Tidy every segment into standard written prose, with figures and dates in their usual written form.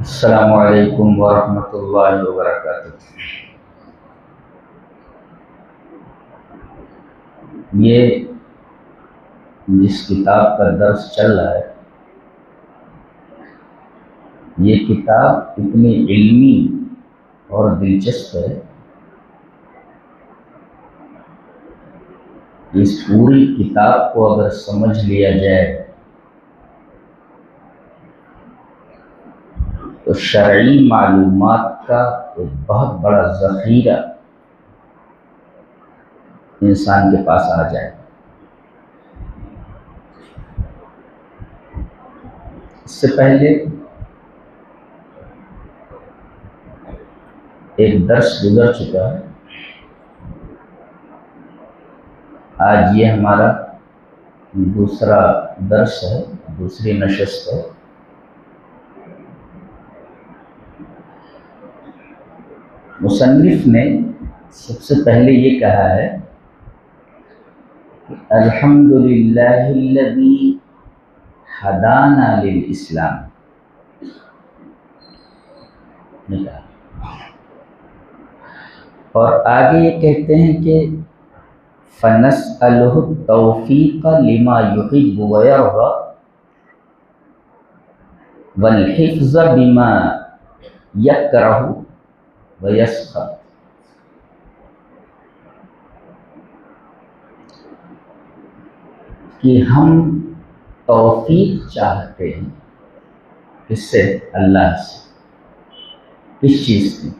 السلام علیکم ورحمۃ اللہ وبرکاتہ۔ یہ جس کتاب کا درس چل رہا ہے، یہ کتاب اتنی علمی اور دلچسپ ہے، اس پوری کتاب کو اگر سمجھ لیا جائے تو شرعی معلومات کا ایک بہت بڑا ذخیرہ انسان کے پاس آ جائے۔ اس سے پہلے ایک درس گزر چکا ہے، آج یہ ہمارا دوسرا درس ہے، دوسری نشست ہے۔ مصنف نے سب سے پہلے یہ کہا ہے کہ الحمدللہ الذی ہدانا للاسلام، اور آگے یہ کہتے ہیں کہ فنسألہ التوفیق لما یحب ویرضی والحفظ بما یکرہ ویسخط۔ کہ ہم توفیق چاہتے ہیں، کس سے؟ اللہ سے۔ کس چیز کی؟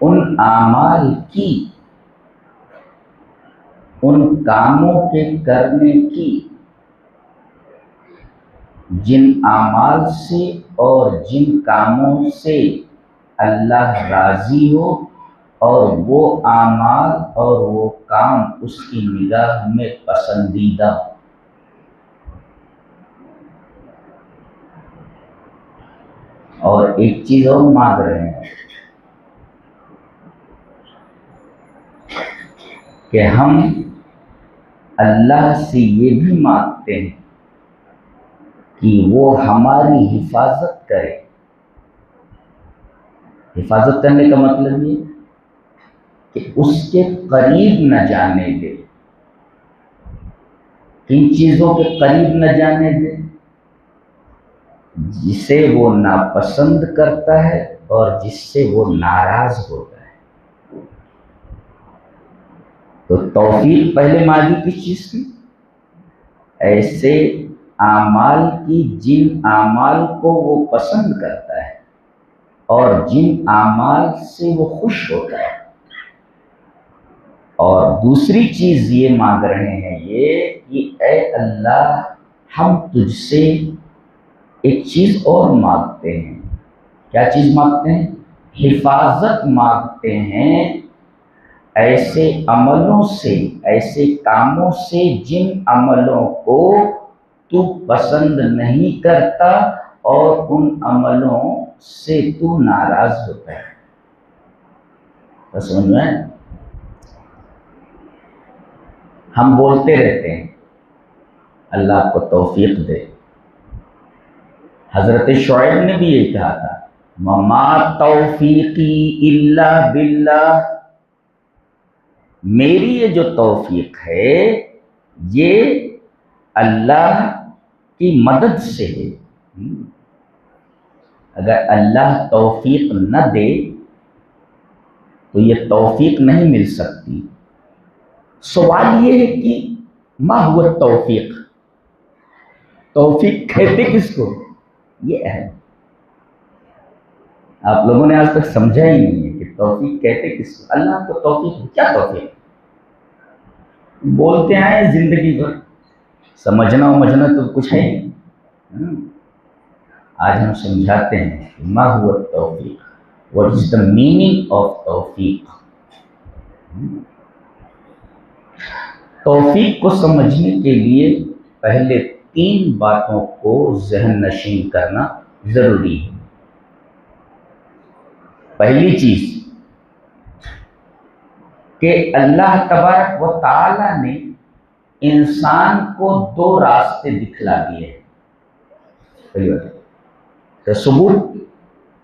ان اعمال کی، ان کاموں کے کرنے کی جن اعمال سے اور جن کاموں سے اللہ راضی ہو، اور وہ اعمال اور وہ کام اس کی نگاہ میں پسندیدہ ہو۔ اور ایک چیز اور مانگ رہے ہیں کہ ہم اللہ سے یہ بھی مانگتے ہیں کہ وہ ہماری حفاظت کرے۔ حفاظت کرنے کا مطلب یہ کہ اس کے قریب نہ جانے دے۔ کن چیزوں کے قریب نہ جانے دے؟ جسے وہ ناپسند کرتا ہے اور جس سے وہ ناراض ہوتا ہے۔ تو توفیق پہلے مانگی کس چیز کی؟ ایسے اعمال کی جن اعمال کو وہ پسند کرتا ہے اور جن اعمال سے وہ خوش ہوتا ہے۔ اور دوسری چیز یہ مانگ رہے ہیں یہ کہ اے اللہ، ہم تجھ سے ایک چیز اور مانگتے ہیں۔ کیا چیز مانگتے ہیں؟ حفاظت مانگتے ہیں ایسے عملوں سے، ایسے کاموں سے جن عملوں کو تو پسند نہیں کرتا اور ان عملوں سے تو ناراض ہوتا ہے۔ تو سمجھ میں ہم بولتے رہتے ہیں اللہ آپ کو توفیق دے۔ حضرت شعیب نے بھی یہ کہا تھا وما توفیقی الا باللہ، میری یہ جو توفیق ہے یہ اللہ کی مدد سے ہے۔ اگر اللہ توفیق نہ دے تو یہ توفیق نہیں مل سکتی۔ سوال یہ ہے کہ ما ہوا توفیق، توفیق کہتے کس کو؟ یہ ہے آپ لوگوں نے آج تک سمجھا ہی نہیں ہے کہ توفیق کہتے کس کو۔ اللہ کو توفیق، کیا توفیق؟ بولتے آئے زندگی بھر، سمجھنا ومجھنا تو کچھ ہے نہیں۔ آج ہم سمجھاتے ہیں کہ ما ہوا توفیق، what is the meaning of توفیق۔ توفیق کو سمجھنے کے لیے پہلے 3 باتوں کو ذہن نشین کرنا ضروری ہے۔ پہلی چیز کہ اللہ تبارک و تعالی نے انسان کو 2 راستے دکھلا دیے ہیں۔ تو ثبوت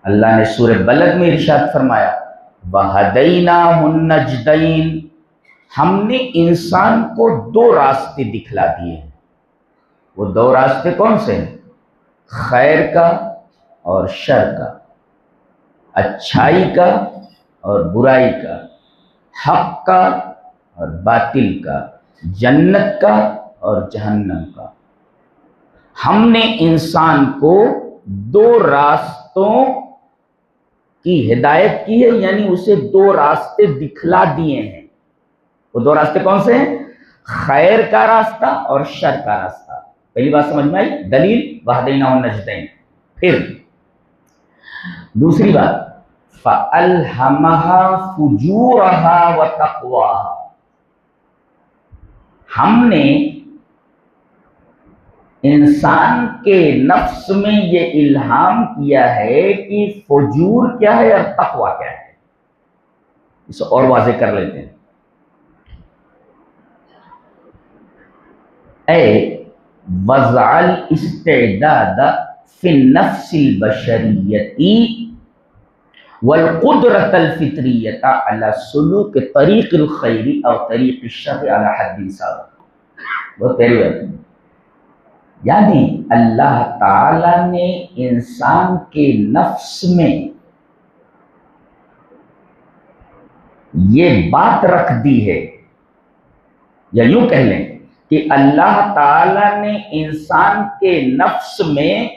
اللہ نے سورہ بلد میں ارشاد فرمایا وَهَدَيْنَاهُ النَّجْدَيْنِ، ہم نے انسان کو دو راستے دکھلا دیے ہیں۔ وہ دو راستے کون سے ہیں؟ خیر کا اور شر کا، اچھائی کا اور برائی کا، حق کا اور باطل کا، جنت کا اور جہنم کا۔ ہم نے انسان کو دو راستوں کی ہدایت کی ہے، یعنی اسے دو راستے دکھلا دیے ہیں۔ وہ دو راستے کون سے ہیں؟ خیر کا راستہ اور شر کا راستہ۔ پہلی بات سمجھ میں آئی؟ دلیل وَهَدَيْنَاهُ النَّجْدَيْنِ۔ پھر دوسری بات فَأَلْهَمَهَا فُجُورَهَا وَتَقْوَاهَا، ہم نے انسان کے نفس میں یہ الہام کیا ہے کہ فجور کیا ہے اور تقوی کیا ہے۔ اسے اور واضح کر لیتے ہیں۔ اے وضع الاستعداد فی النفس البشریتی والقدرت الفطریت علی سلوک طریق الخیر او طریق الشر علی حد سابق۔ وہ تیری بات ہے، یعنی اللہ تعالی نے انسان کے نفس میں یہ بات رکھ دی ہے، یا یوں کہہ لیں کہ اللہ تعالی نے انسان کے نفس میں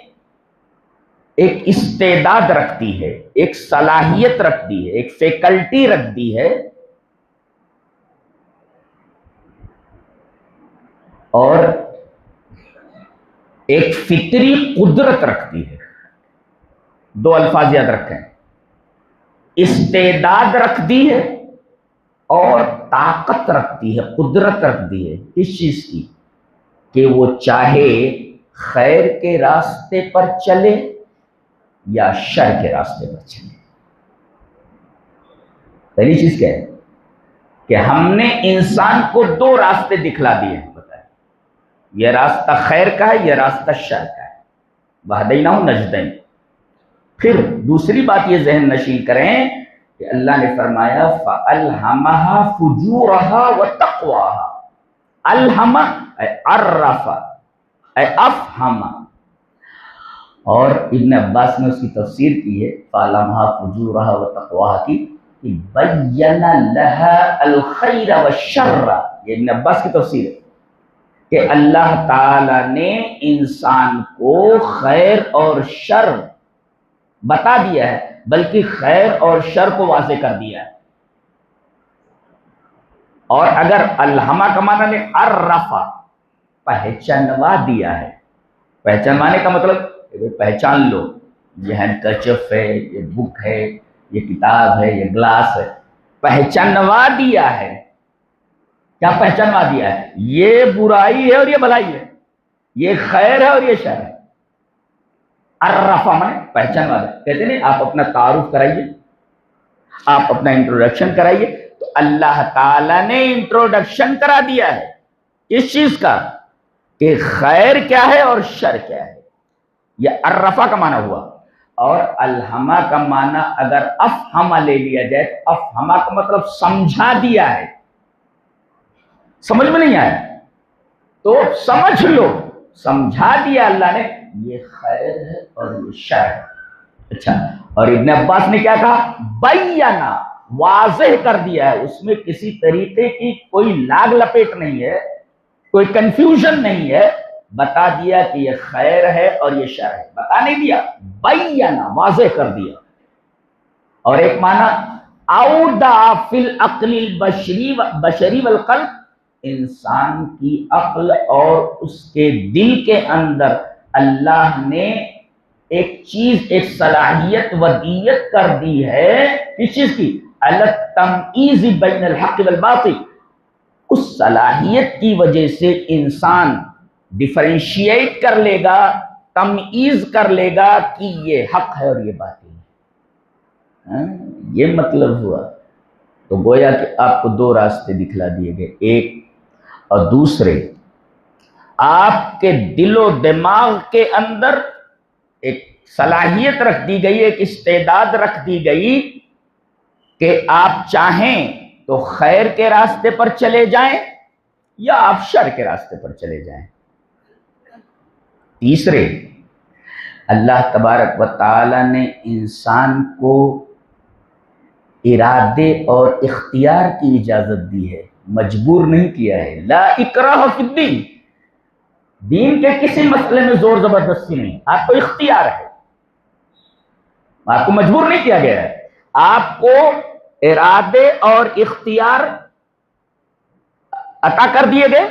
ایک استعداد رکھ دی ہے، ایک صلاحیت رکھ دی ہے، ایک فیکلٹی رکھ دی ہے، اور ایک فطری قدرت رکھتی ہے۔ دو الفاظ یاد رکھیں، استعداد رکھ دی ہے اور طاقت رکھتی ہے، قدرت رکھ دی ہے اس چیز کی کہ وہ چاہے خیر کے راستے پر چلے یا شر کے راستے پر چلے۔ پہلی چیز کیا ہے کہ ہم نے انسان کو دو راستے دکھلا دیے ہیں، بتائیں یہ راستہ خیر کا ہے، یہ راستہ شر کا ہے۔ وَهَدَيْنَاهُ النَّجْدَيْنِ۔ پھر دوسری بات یہ ذہن نشین کریں کہ اللہ نے فرمایا فَأَلْهَمَهَا فُجُورَهَا وَتَقْوَاهَا۔ الہم اے عرف اے افہم، اور ابن عباس نے اس کی تفسیر کی ہے فَأَلْهَمَهَا فُجُورَهَا وَتَقْوَاهَا کی بَيَّنَ لَهَا الْخَيْرَ وَالشَّرَّ۔ یہ ابن عباس کی تفسیر ہے کہ اللہ تعالی نے انسان کو خیر اور شر بتا دیا ہے، بلکہ خیر اور شر کو واضح کر دیا ہے۔ اور اگر الہمہ کا معنی نے عرفا، پہچانوا دیا ہے۔ پہچانوانے کا مطلب پہچان لو، یہ ہینڈکرچف ہے، یہ بک ہے، یہ کتاب ہے، یہ گلاس ہے، پہچانوا دیا ہے۔ کیا پہچانوا دیا ہے؟ یہ برائی ہے اور یہ بھلائی ہے، یہ خیر ہے اور یہ شر ہے۔ عرفا مانے پہچانوا دیا۔ کہتے نہیں آپ اپنا تعارف کرائیے، آپ اپنا انٹروڈکشن کرائیے، تو اللہ تعالیٰ نے انٹروڈکشن کرا دیا ہے اس چیز کا کہ خیر کیا ہے اور شر کیا ہے۔ یہ عرفہ کا معنی ہوا۔ اور الہمہ کا معنی اگر افہمہ لے لیا جائے تو افہمہ کا مطلب سمجھا دیا ہے۔ سمجھ میں نہیں آیا تو سمجھ لو، سمجھا دیا اللہ نے، یہ خیر ہے اور یہ شر ہے۔ اچھا، اور ابن عباس نے کیا کہا؟ بیانہ، واضح کر دیا ہے، اس میں کسی طریقے کی کوئی لاگ لپیٹ نہیں ہے، کوئی کنفیوژن نہیں ہے، بتا دیا کہ یہ خیر ہے اور یہ شر ہے۔ بتا نہیں دیا، بیانہ، واضح کر دیا۔ اور ایک معنی اودع فی العقل البشری والقلب، انسان کی عقل اور اس کے دل کے اندر اللہ نے ایک چیز، ایک صلاحیت ودیت کر دی ہے، کس چیز کی؟ التمییز بین الحق والباطل۔ اس صلاحیت کی وجہ سے انسان ڈیفرینشیٹ کر لے گا، تمییز کر لے گا کہ یہ حق ہے اور یہ باطل ہے۔ یہ مطلب ہوا۔ تو گویا کہ آپ کو دو راستے دکھلا دیے گئے، ایک اور دوسرے آپ کے دل و دماغ کے اندر ایک صلاحیت رکھ دی گئی، ایک استعداد رکھ دی گئی کہ آپ چاہیں تو خیر کے راستے پر چلے جائیں یا آپ شر کے راستے پر چلے جائیں۔ تیسرے، اللہ تبارک و تعالی نے انسان کو ارادے اور اختیار کی اجازت دی ہے، مجبور نہیں کیا ہے۔ لا اکراہ فی الدین، دین کے کسی مسئلے میں زور زبردستی نہیں، آپ کو اختیار ہے، آپ کو مجبور نہیں کیا گیا ہے، آپ کو ارادے اور اختیار عطا کر دیے گئے،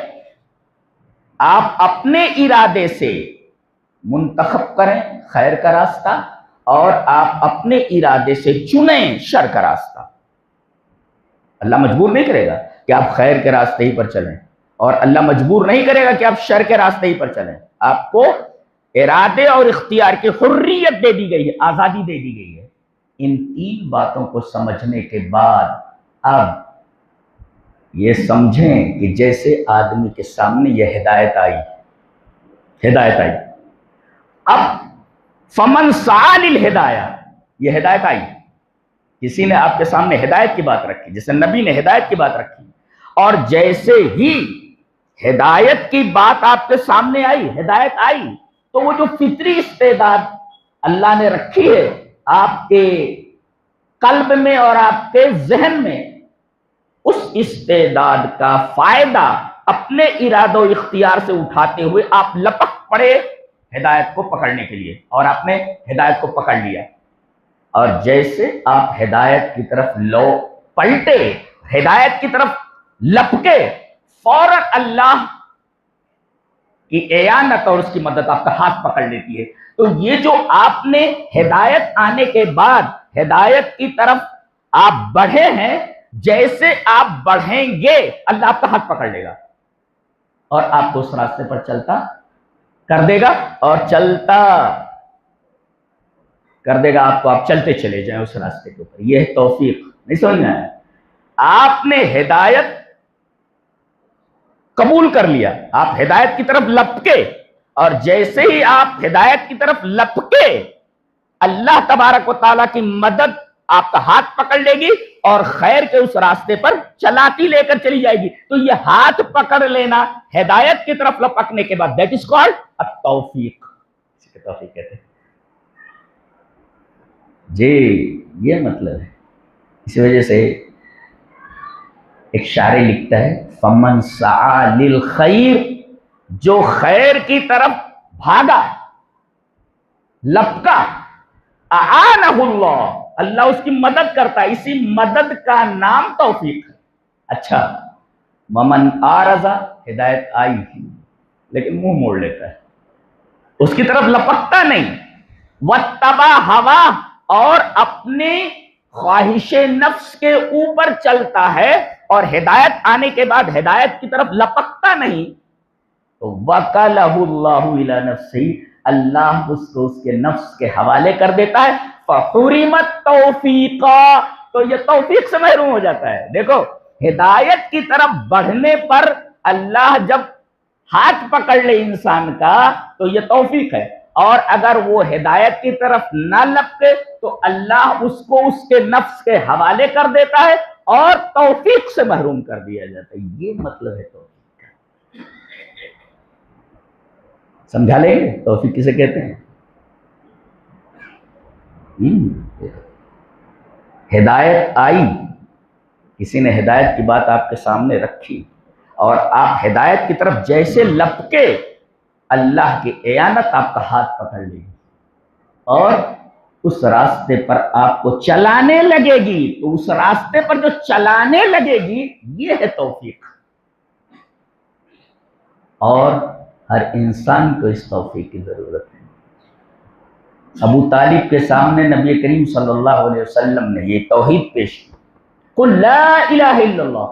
آپ اپنے ارادے سے منتخب کریں خیر کا راستہ اور آپ اپنے ارادے سے چنیں شر کا راستہ۔ اللہ مجبور نہیں کرے گا کہ آپ خیر کے راستے ہی پر چلیں، اور اللہ مجبور نہیں کرے گا کہ آپ شر کے راستے ہی پر چلیں۔ آپ کو ارادے اور اختیار کی حریت دے دی گئی ہے، آزادی دے دی گئی ہے۔ ان تین باتوں کو سمجھنے کے بعد اب یہ سمجھیں کہ جیسے آدمی کے سامنے یہ ہدایت آئی، اب فمن سعی للہدایہ، یہ ہدایت آئی، کسی نے آپ کے سامنے ہدایت کی بات رکھی، جیسے نبی نے ہدایت کی بات رکھی، اور جیسے ہی ہدایت کی بات آپ کے سامنے آئی، ہدایت آئی، تو وہ جو فطری استعداد اللہ نے رکھی ہے آپ کے قلب میں اور آپ کے ذہن میں، اس استعداد کا فائدہ اپنے ارادہ و اختیار سے اٹھاتے ہوئے آپ لپک پڑے ہدایت کو پکڑنے کے لیے، اور آپ نے ہدایت کو پکڑ لیا، اور جیسے آپ ہدایت کی طرف پلٹے، ہدایت کی طرف لپکے، فوراً اللہ کی اعانت اور اس کی مدد آپ کا ہاتھ پکڑ لیتی ہے۔ تو یہ جو آپ نے ہدایت آنے کے بعد ہدایت کی طرف آپ بڑھے ہیں، جیسے آپ بڑھیں گے اللہ آپ کا ہاتھ پکڑ لے گا اور آپ کو اس راستے پر چلتا کر دے گا، اور چلتا کر دے گا آپ کو، آپ چلتے چلے جائیں اس راستے کے اوپر۔ یہ توفیق نہیں سمجھ میں آیا؟ آپ نے ہدایت قبول کر لیا، آپ ہدایت کی طرف لپکے، اور جیسے ہی آپ ہدایت کی طرف لپکے اللہ تبارک و تعالیٰ کی مدد آپ کا ہاتھ پکڑ لے گی اور خیر کے اس راستے پر چلاتی لے کر چلی جائے گی۔ تو یہ ہاتھ پکڑ لینا ہدایت کی طرف لپکنے کے بعد، دیٹ از کالڈ التوفیق، اسی کو توفیق کہتے ہیں جی۔ یہ مطلب ہے، اسی وجہ سے ایک شاعر لکھتا ہے فمن سعی للخیر، جو خیر کی طرف بھاگا لپکا، اعانہ اللہ، اللہ اس کی مدد کرتا ہے، اسی مدد کا نام توفیق ہے۔ اچھا، ومن اعرض، ہدایت آئی لیکن منہ موڑ لیتا ہے، اس کی طرف لپکتا نہیں، واتبع ہوا، اور اپنے خواہش نفس کے اوپر چلتا ہے اور ہدایت آنے کے بعد ہدایت کی طرف لپکتا نہیں، تو وَكَلَهُ اللَّهُ إِلَى نَفْسِهِ، اللہ اس کو اس کے نفس کے حوالے کر دیتا ہے، فَحُرِمَتْ تَوْفِيقًا، تو یہ توفیق سے محروم ہو جاتا ہے۔ دیکھو، ہدایت کی طرف بڑھنے پر اللہ جب ہاتھ پکڑ لے انسان کا تو یہ توفیق ہے، اور اگر وہ ہدایت کی طرف نہ لپکے تو اللہ اس کو اس کے نفس کے حوالے کر دیتا ہے اور توفیق سے محروم کر دیا جاتا ہے۔ یہ مطلب ہے توفیق کا۔ سمجھا لیں گے توفیق کسے کہتے ہیں؟ ہدایت آئی، کسی نے ہدایت کی بات آپ کے سامنے رکھی اور آپ ہدایت کی طرف جیسے لپکے، اللہ کی اعانت آپ کا ہاتھ پکڑ لے گی اور اس راستے پر آپ کو چلانے لگے گی۔ تو اس راستے پر جو چلانے لگے گی یہ ہے توفیق، اور ہر انسان کو اس توفیق کی ضرورت ہے۔ ابو طالب کے سامنے نبی کریم صلی اللہ علیہ وسلم نے یہ توحید پیش کی، قل لا الہ الا اللہ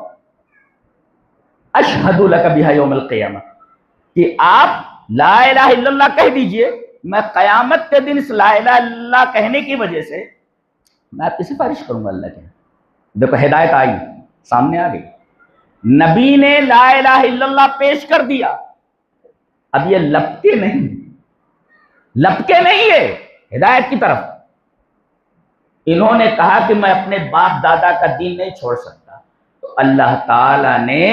اشہد لک بہا یوم القیامہ، کہ آپ لا الہ الا اللہ کہہ دیجئے، میں قیامت کے دن اس لا الہ الا اللہ کہنے کی وجہ سے میں آپ کی سفارش کروں گا اللہ کے۔ دیکھو ہدایت آئی، سامنے آ گئی، نبی نے لا الہ الا اللہ پیش کر دیا، اب یہ لپکے نہیں، لپکے نہیں ہے ہدایت کی طرف. انہوں نے کہا کہ میں اپنے باپ دادا کا دین نہیں چھوڑ سکتا، تو اللہ تعالی نے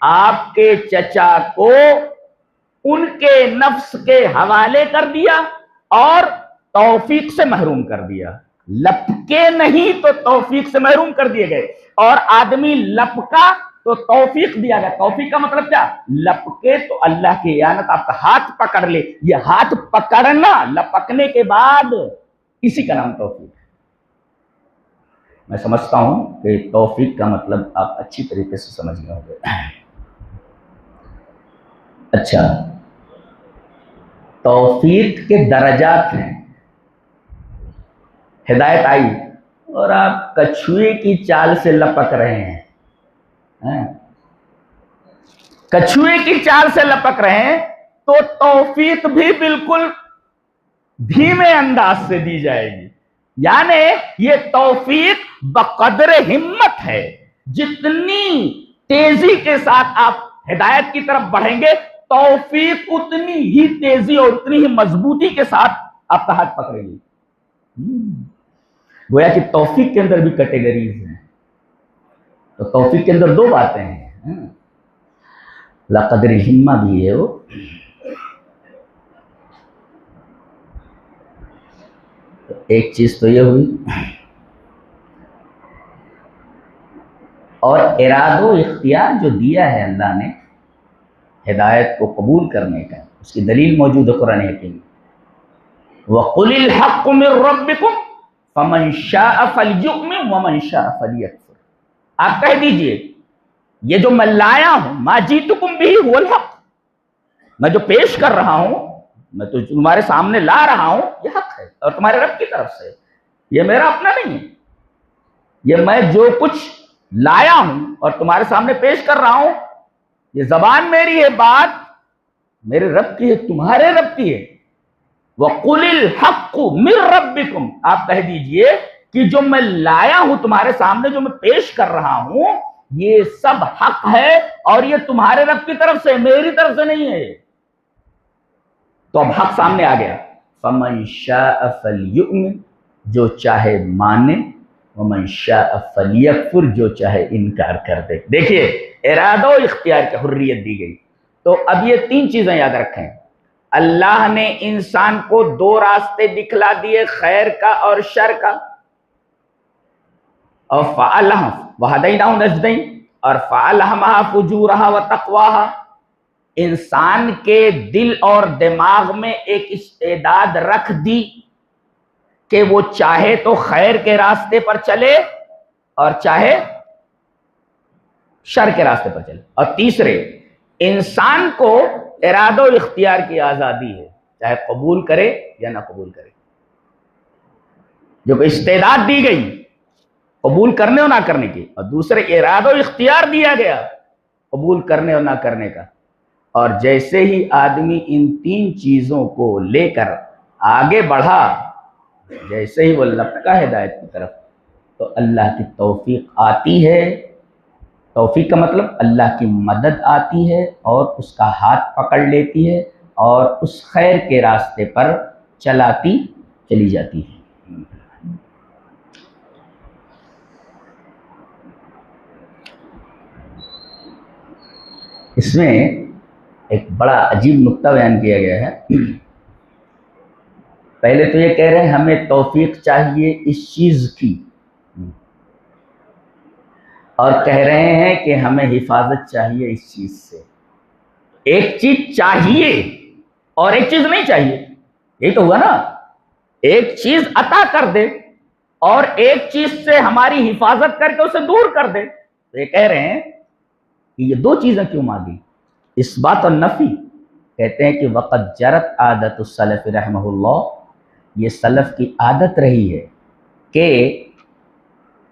آپ کے چچا کو ان کے نفس کے حوالے کر دیا اور توفیق سے محروم کر دیا. لپکے نہیں تو توفیق سے محروم کر دیے گئے، اور آدمی لپکا تو توفیق دیا گیا. توفیق کا مطلب کیا؟ لپکے تو اللہ کی اعانت، آپ کا ہاتھ پکڑ لے. یہ ہاتھ پکڑنا لپکنے کے بعد، اسی کا نام توفیق. میں سمجھتا ہوں کہ توفیق کا مطلب آپ اچھی طریقے سے سمجھ گئے ہوں گے. اچھا، توفیق کے درجات ہیں. ہدایت آئی اور آپ کچھوے کی چال سے لپک رہے ہیں، کچھوے کی چال سے لپک رہے ہیں، تو توفیق بھی بالکل دھیمے انداز سے دی جائے گی. یعنی یہ توفیق بقدر ہمت ہے. جتنی تیزی کے ساتھ آپ ہدایت کی طرف بڑھیں گے، توفیق اتنی ہی تیزی اور اتنی ہی مضبوطی کے ساتھ آپ کا ہاتھ پکڑے گی. گویا کہ توفیق کے اندر بھی کیٹیگریز ہیں. تو توفیق کے اندر دو باتیں ہیں، قدر ہمہ بھی ہے. وہ ایک چیز تو یہ ہوئی، اور ارادہ و اختیار جو دیا ہے اللہ نے ہدایت کو قبول کرنے کا، اس کی دلیل موجود ہے قرآن حکیم میں. وَقُلِ الْحَقُّ مِن رَبِّكُمْ فَمَنْ شَاءَ فَلْيُؤْمِنْ وَمَنْ شَاءَ فَلْيَكْفُرْ. آپ کہہ دیجئے یہ جو میں لایا ہوں، مَا جِئْتُكُمْ بِهِ هُوَ الْحَقُّ، میں جو پیش کر رہا ہوں، میں تو تمہارے سامنے لا رہا ہوں، یہ حق ہے اور تمہارے رب کی طرف سے. یہ میرا اپنا نہیں ہے، یہ میں جو کچھ لایا ہوں اور تمہارے سامنے پیش کر رہا ہوں، یہ زبان میری ہے، بات میرے رب کی ہے، تمہارے رب کی ہے. وَقُلِ الْحَقُّ مِن رَبِّكُمْ، آپ کہہ دیجئے کہ جو میں لایا ہوں تمہارے سامنے، جو میں پیش کر رہا ہوں، یہ سب حق ہے اور یہ تمہارے رب کی طرف سے، میری طرف سے نہیں ہے. تو اب حق سامنے آ گیا. فَمَنْ شَاءَ فَلْيُؤْمِنْ، جو چاہے مانے، وَمَنْ شَاءَ فَلْيَكْفُرْ، جو چاہے انکار کر دے. دیکھیے ارادہ و اختیار کی حریت دی گئی. تو اب یہ تین چیزیں یاد رکھیں. اللہ نے انسان کو دو راستے دکھلا دیے، خیر کا اور شر کا. اور فَأَلْهَمَ وَهَدَيْنَاهُ النَّجْدَيْنِ، اور فَأَلْهَمَهَا فُجُورَهَا وَتَقْوَاهَا. انسان کے دل اور دماغ میں ایک استعداد رکھ دی کہ وہ چاہے تو خیر کے راستے پر چلے اور چاہے شر کے راستے پر چلے. اور تیسرے، انسان کو ارادہ و اختیار کی آزادی ہے، چاہے قبول کرے یا نہ قبول کرے. جو استعداد دی گئی قبول کرنے اور نہ کرنے کی، اور دوسرے ارادہ و اختیار دیا گیا قبول کرنے اور نہ کرنے کا. اور جیسے ہی آدمی ان تین چیزوں کو لے کر آگے بڑھا، جیسے ہی وہ لپکا ہدایت کی طرف، تو اللہ کی توفیق آتی ہے. توفیق کا مطلب اللہ کی مدد آتی ہے اور اس کا ہاتھ پکڑ لیتی ہے اور اس خیر کے راستے پر چلاتی چلی جاتی ہے. اس میں ایک بڑا عجیب نقطہ بیان کیا گیا ہے. پہلے تو یہ کہہ رہے ہیں ہمیں توفیق چاہیے اس چیز کی، اور کہہ رہے ہیں کہ ہمیں حفاظت چاہیے اس چیز سے. ایک چیز چاہیے اور ایک چیز نہیں چاہیے، یہی تو ہوا نا. ایک چیز عطا کر دے اور ایک چیز سے ہماری حفاظت کر کے اسے دور کر دے. تو یہ کہہ رہے ہیں کہ یہ دو چیزیں کیوں مانگی؟ اس بات اور نفی. کہتے ہیں کہ وقد جرت عادت السلف رحمہ اللہ، یہ سلف کی عادت رہی ہے کہ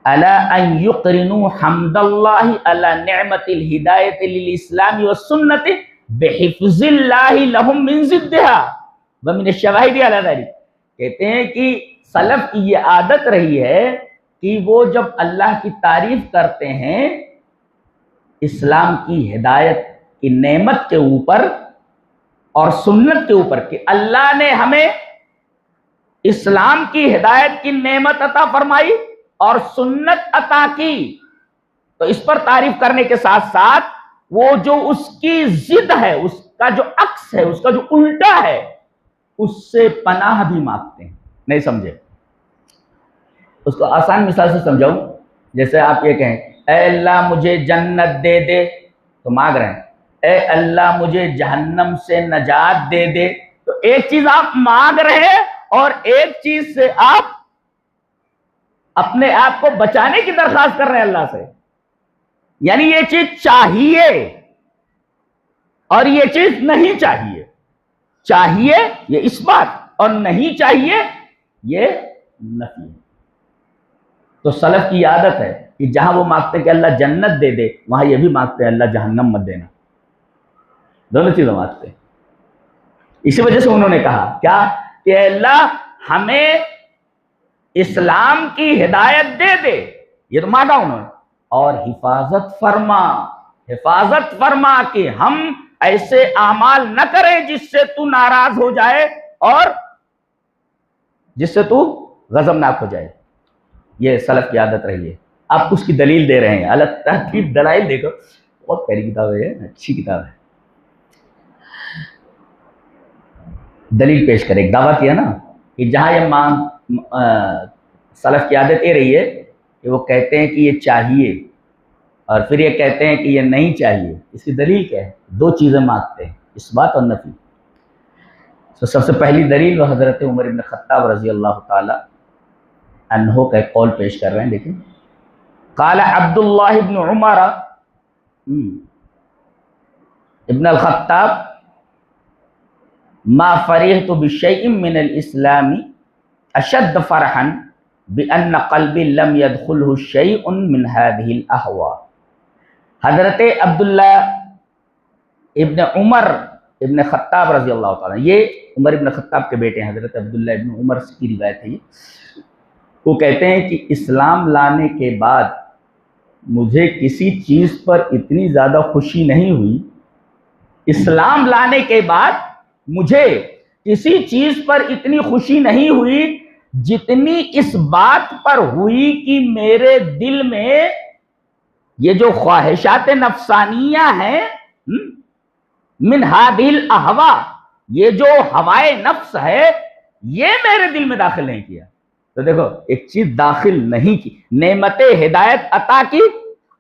الا ان یقرنوا حمد اللہ علی نعمت الہدایت للاسلام والسنت بحفظ اللہ لهم من ضدها ومن الشواہد علی ذلک. کہتے ہیں کہ سلف کی یہ عادت رہی ہے کہ وہ جب اللہ کی تعریف کرتے ہیں اسلام کی ہدایت کی نعمت کے اوپر اور سنت کے اوپر، کہ اللہ نے ہمیں اسلام کی ہدایت کی نعمت عطا فرمائی اور سنت عطا کی، تو اس پر تعریف کرنے کے ساتھ ساتھ وہ جو اس کی ضد ہے، اس کا جو عکس ہے، اس کا جو الٹا ہے، اس سے پناہ بھی مانگتے ہیں۔ نہیں سمجھے؟ اس کو آسان مثال سے سمجھاؤں، جیسے آپ یہ کہیں اے اللہ مجھے جنت دے دے، تو مانگ رہے ہیں اے اللہ مجھے جہنم سے نجات دے دے، تو ایک چیز آپ مانگ رہے ہیں اور ایک چیز سے آپ اپنے آپ کو بچانے کی درخواست کر رہے ہیں اللہ سے۔ یعنی یہ چیز چاہیے اور یہ چیز نہیں چاہیے، چاہیے یہ اس بات اور نہیں چاہیے یہ نفی۔ تو سلف کی عادت ہے کہ جہاں وہ مانگتے ہیں کہ اللہ جنت دے دے، وہاں یہ بھی مانگتے ہیں اللہ جہنم مت دینا، دونوں چیزیں مانگتے ہیں۔ اسی وجہ سے انہوں نے کہا کیا کہ اللہ ہمیں اسلام کی ہدایت دے دے، یہ تو مانگا انہوں نے، اور حفاظت فرما کہ ہم ایسے اعمال نہ کریں جس سے تو ناراض ہو جائے اور جس سے تو غضبناک ہو جائے۔ یہ سلف کی عادت رہی ہے۔ آپ اس کی دلیل دے رہے ہیں، الگ ترتیب دلائل دیکھو، بہت پیاری کتاب ہے، اچھی کتاب ہے۔ دلیل پیش کرے، ایک دعویٰ کیا نا کہ جہاں یہ سلف کی عادت یہ رہی ہے کہ وہ کہتے ہیں کہ یہ چاہیے اور پھر یہ کہتے ہیں کہ یہ نہیں چاہیے، اس کی دلیل کیا ہے؟ دو چیزیں مانگتے ہیں، اثبات اور نفی۔ تو سب سے پہلی دلیل وہ حضرت عمر بن خطاب رضی اللہ تعالی عنہ کا ایک قول پیش کر رہے ہیں، دیکھیں۔ قال عبداللہ بن عمر ابن الخطاب ما فرحت بشيء من الاسلام اشد فرحا بان قلبی لم يدخله شيء من هذه الاهواء۔ حضرت عبداللہ ابن عمر ابن خطاب رضی اللہ تعالیٰ، یہ عمر ابن خطاب کے بیٹے ہیں، حضرت عبداللہ ابن عمر کی روایت ہے یہ۔ وہ کہتے ہیں کہ اسلام لانے کے بعد مجھے کسی چیز پر اتنی زیادہ خوشی نہیں ہوئی، اسلام لانے کے بعد مجھے کسی چیز پر اتنی خوشی نہیں ہوئی جتنی اس بات پر ہوئی کہ میرے دل میں یہ جو خواہشات نفسانیہ ہیں، من هذه الاہوا، یہ جو ہوائے نفس ہے، یہ میرے دل میں داخل نہیں کیا۔ تو دیکھو ایک چیز داخل نہیں کی، نعمت ہدایت عطا کی،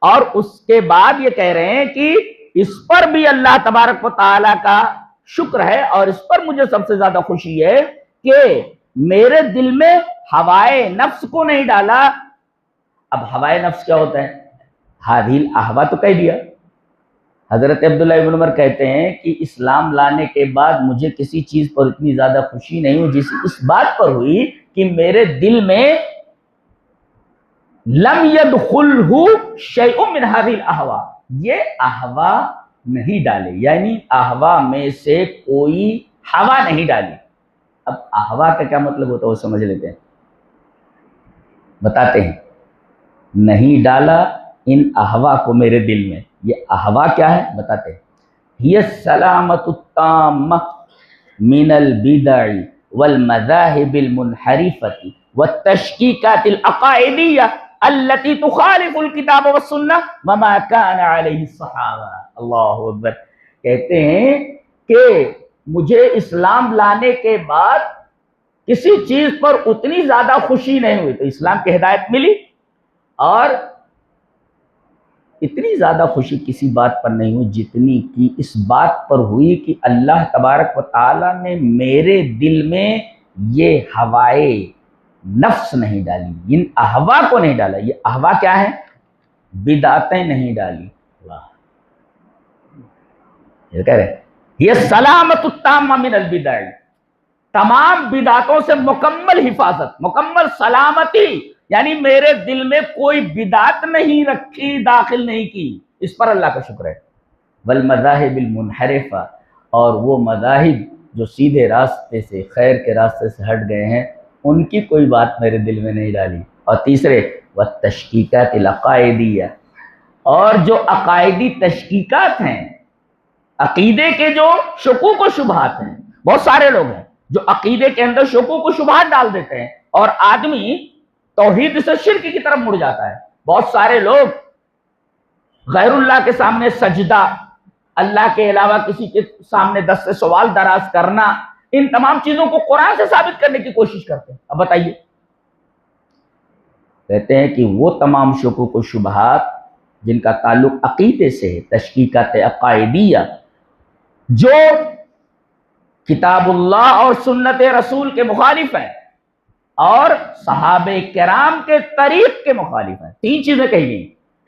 اور اس کے بعد یہ کہہ رہے ہیں کہ اس پر بھی اللہ تبارک و تعالیٰ کا شکر ہے اور اس پر مجھے سب سے زیادہ خوشی ہے کہ میرے دل میں ہوائے نفس کو نہیں ڈالا۔ اب ہوائے نفس کیا ہوتا ہے؟ ہادی الاہوا تو کہہ دیا۔ حضرت عبداللہ ابن عمر کہتے ہیں کہ اسلام لانے کے بعد مجھے کسی چیز پر اتنی زیادہ خوشی نہیں ہوئی جس اس بات پر ہوئی کہ میرے دل میں لم يدخلہ شیء من هذه الاہوا، یہ اہوا نہیں ڈالے، یعنی اہوا میں سے کوئی ہوا نہیں ڈالی۔ اب اہوا کا کیا مطلب ہوتا ہے وہ سمجھ لیتے ہیں، بتاتے ہیں۔ نہیں ڈالا ان اہوا کو میرے دل میں، یہ اہوا کیا ہے بتاتے ہیں۔ یہ السلامۃ التامہ من البدع والمذاہب المنحرفۃ والتشکیکات العقائدیہ التي تخالف الکتاب والسنہ وما كان علیہ الصحابہ۔ اللہ اکبر۔ کہتے ہیں کہ مجھے اسلام لانے کے بعد کسی چیز پر اتنی زیادہ خوشی نہیں ہوئی، تو اسلام کی ہدایت ملی، اور اتنی زیادہ خوشی کسی بات پر نہیں ہوئی جتنی کی اس بات پر ہوئی کہ اللہ تبارک و تعالیٰ نے میرے دل میں یہ ہوائے نفس نہیں ڈالی، ان اہوا کو نہیں ڈالا۔ یہ اہوا کیا ہے؟ بدعتیں نہیں ڈالی۔ یہ کہہ رہے یہ سلامت التامہ من البدع، تمام بدعتوں سے مکمل حفاظت، مکمل سلامتی، یعنی میرے دل میں کوئی بدعت نہیں رکھی، داخل نہیں کی، اس پر اللہ کا شکر ہے۔ والمذاہب المنحرفہ، اور وہ مذاہب جو سیدھے راستے سے، خیر کے راستے سے ہٹ گئے ہیں، ان کی کوئی بات میرے دل میں نہیں ڈالی۔ اور تیسرے والتشکیکات العقائدیہ، اور جو عقائدی تشکیکات ہیں، عقیدے کے جو شکوک و شبہات ہیں، بہت سارے لوگ ہیں جو عقیدے کے اندر شکوک و شبہات ڈال دیتے ہیں اور آدمی توحید سے شرک کی طرف مڑ جاتا ہے. بہت سارے لوگ غیر اللہ کے سامنے سجدہ، اللہ کے علاوہ کسی کے سامنے دست سوال دراز کرنا، ان تمام چیزوں کو قرآن سے ثابت کرنے کی کوشش کرتے ہیں. اب بتائیے، کہتے ہیں کہ وہ تمام شکوک و شبہات جن کا تعلق عقیدے سے ہے، تشکیکات عقائدیہ، جو کتاب اللہ اور سنت رسول کے مخالف ہیں اور صحابہ کرام کے طریق کے مخالف ہیں. تین چیزیں کہی گئی: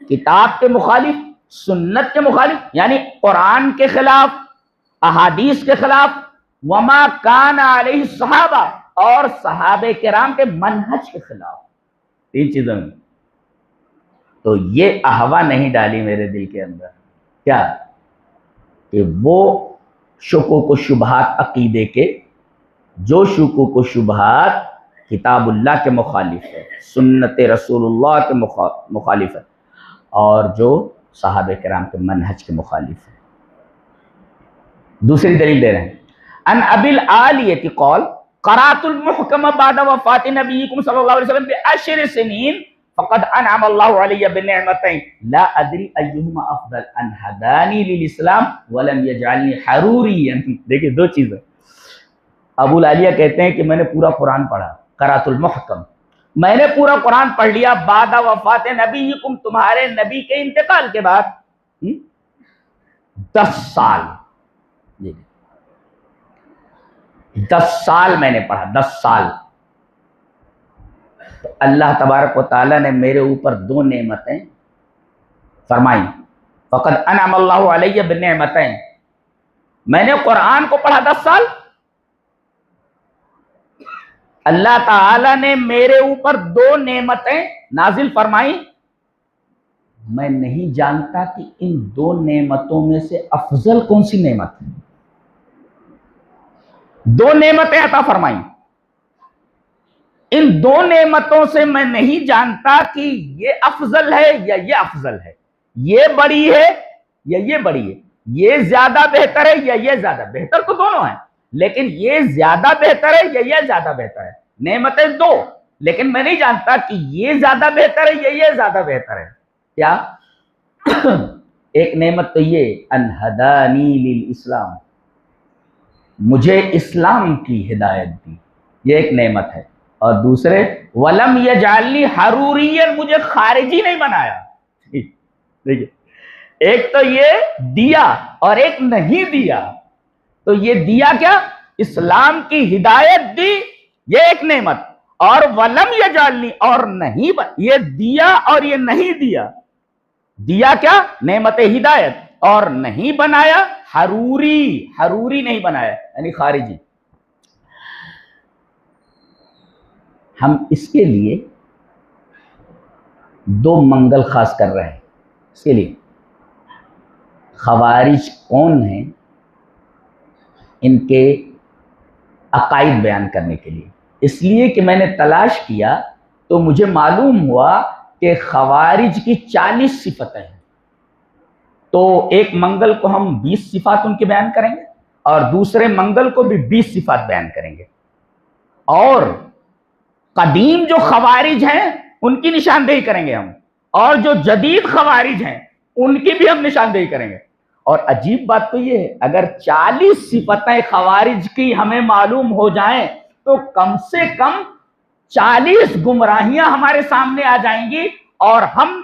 کتاب کے مخالف، سنت کے مخالف یعنی قرآن کے خلاف، احادیث کے خلاف، وما کان علیہ الصحابہ اور صحابہ کرام کے منہج کے خلاف. تین چیزوں میں تو یہ احوا نہیں ڈالی میرے دل کے اندر، کیا کہ وہ شکوک و شبہات عقیدے کے، جو شکوک و شبہات کتاب اللہ کے مخالف ہے، سنت رسول اللہ کے مخالف ہے، اور جو صحابہ کرام کے منہج کے مخالف ہے. دوسری دلیل دے رہے ہیں: ان ابی العالیہ قال قرأت المحکم بعد وفات نبیکم صلی اللہ علیہ وسلم بعشر سنین فقد انعم اللہ علی بنعمتین لا ادری ایہما افضل ان ہدانی للاسلام ولم یجعلنی حروریا. دیکھیں دو چیزیں. ابو العالیہ کہتے ہیں کہ میں نے پورا قرآن پڑھا، قرأت المحکم، میں نے پورا قرآن پڑھ لیا بعد وفات نبیکم، تمہارے نبی کے انتقال کے بعد 10 سال. 10 سال میں نے پڑھا، 10 سال. تو اللہ تبارک و تعالیٰ نے میرے اوپر 2 نعمتیں فرمائیں. فقد انعم اللہ علیہ بنعمتین، میں نے قرآن کو پڑھا 10 سال، اللہ تعالیٰ نے میرے اوپر 2 نعمتیں نازل فرمائیں. میں نہیں جانتا کہ ان 2 نعمتوں میں سے افضل کون سی نعمت ہے. 2 نعمتیں عطا فرمائیں، ان 2 نعمتوں سے میں نہیں جانتا کہ یہ افضل ہے یا یہ افضل ہے، یہ بڑی ہے یا یہ بڑی ہے، یہ زیادہ بہتر ہے یا یہ زیادہ بہتر. تو دونوں ہیں، لیکن یہ زیادہ بہتر ہے یا یہ زیادہ بہتر ہے. نعمتیں 2، لیکن میں نہیں جانتا کہ یہ زیادہ بہتر ہے یا یہ زیادہ بہتر ہے. کیا؟ ایک نعمت تو یہ ان ہدانی للاسلام، مجھے اسلام کی ہدایت دی، یہ ایک نعمت ہے. اور دوسرے ولم یجعلنی حروریا، مجھے خارجی نہیں بنایا. دیکھیے، ایک تو یہ دیا اور ایک نہیں دیا. تو یہ دیا کیا؟ اسلام کی ہدایت دی، یہ ایک نعمت. اور ولم یجعلنی، اور نہیں، یہ دیا اور یہ نہیں دیا. دیا کیا؟ نعمت ہدایت، اور نہیں بنایا حروری، حروری نہیں بنایا یعنی خارجی. ہم اس کے لیے 2 منگل خاص کر رہے ہیں. اس کے لیے خوارج کون ہیں، ان کے عقائد بیان کرنے کے لیے. اس لیے کہ میں نے تلاش کیا تو مجھے معلوم ہوا کہ خوارج کی 40 صفتیں ہیں. تو ایک منگل کو ہم 20 صفات ان کے بیان کریں گے اور دوسرے منگل کو بھی 20 صفات بیان کریں گے. اور قدیم جو خوارج ہیں ان کی نشاندہی کریں گے ہم، اور جو جدید خوارج ہیں ان کی بھی ہم نشاندہی کریں گے. اور عجیب بات تو یہ ہے، اگر 40 صفتیں خوارج کی ہمیں معلوم ہو جائیں تو کم سے کم 40 گمراہیاں ہمارے سامنے آ جائیں گی، اور ہم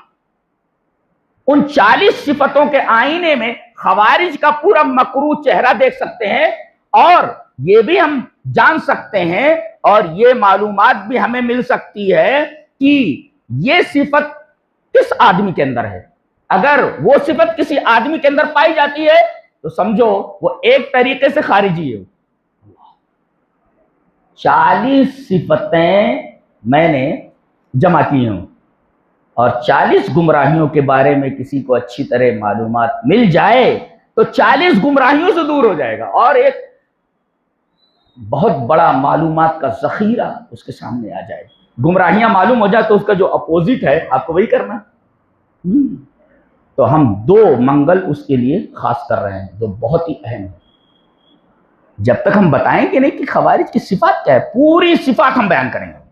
ان 40 صفتوں کے آئینے میں خوارج کا پورا مکروہ چہرہ دیکھ سکتے ہیں. اور یہ بھی ہم جان سکتے ہیں اور یہ معلومات بھی ہمیں مل سکتی ہے کہ یہ صفت کس آدمی کے اندر ہے. اگر وہ صفت کسی آدمی کے اندر پائی جاتی ہے تو سمجھو وہ ایک طریقے سے خارجی ہے. 40 صفتیں میں نے جمع کی ہوں، اور 40 گمراہیوں کے بارے میں کسی کو اچھی طرح معلومات مل جائے تو 40 گمراہیوں سے دور ہو جائے گا، اور ایک بہت بڑا معلومات کا ذخیرہ اس کے سامنے آ جائے. گمراہیاں معلوم ہو جائے تو اس کا جو اپوزٹ ہے آپ کو وہی کرنا. تو ہم 2 منگل اس کے لیے خاص کر رہے ہیں جو بہت ہی اہم ہے. جب تک ہم بتائیں گے نہیں کہ خوارج کی صفات کیا ہے، پوری صفات ہم بیان کریں گے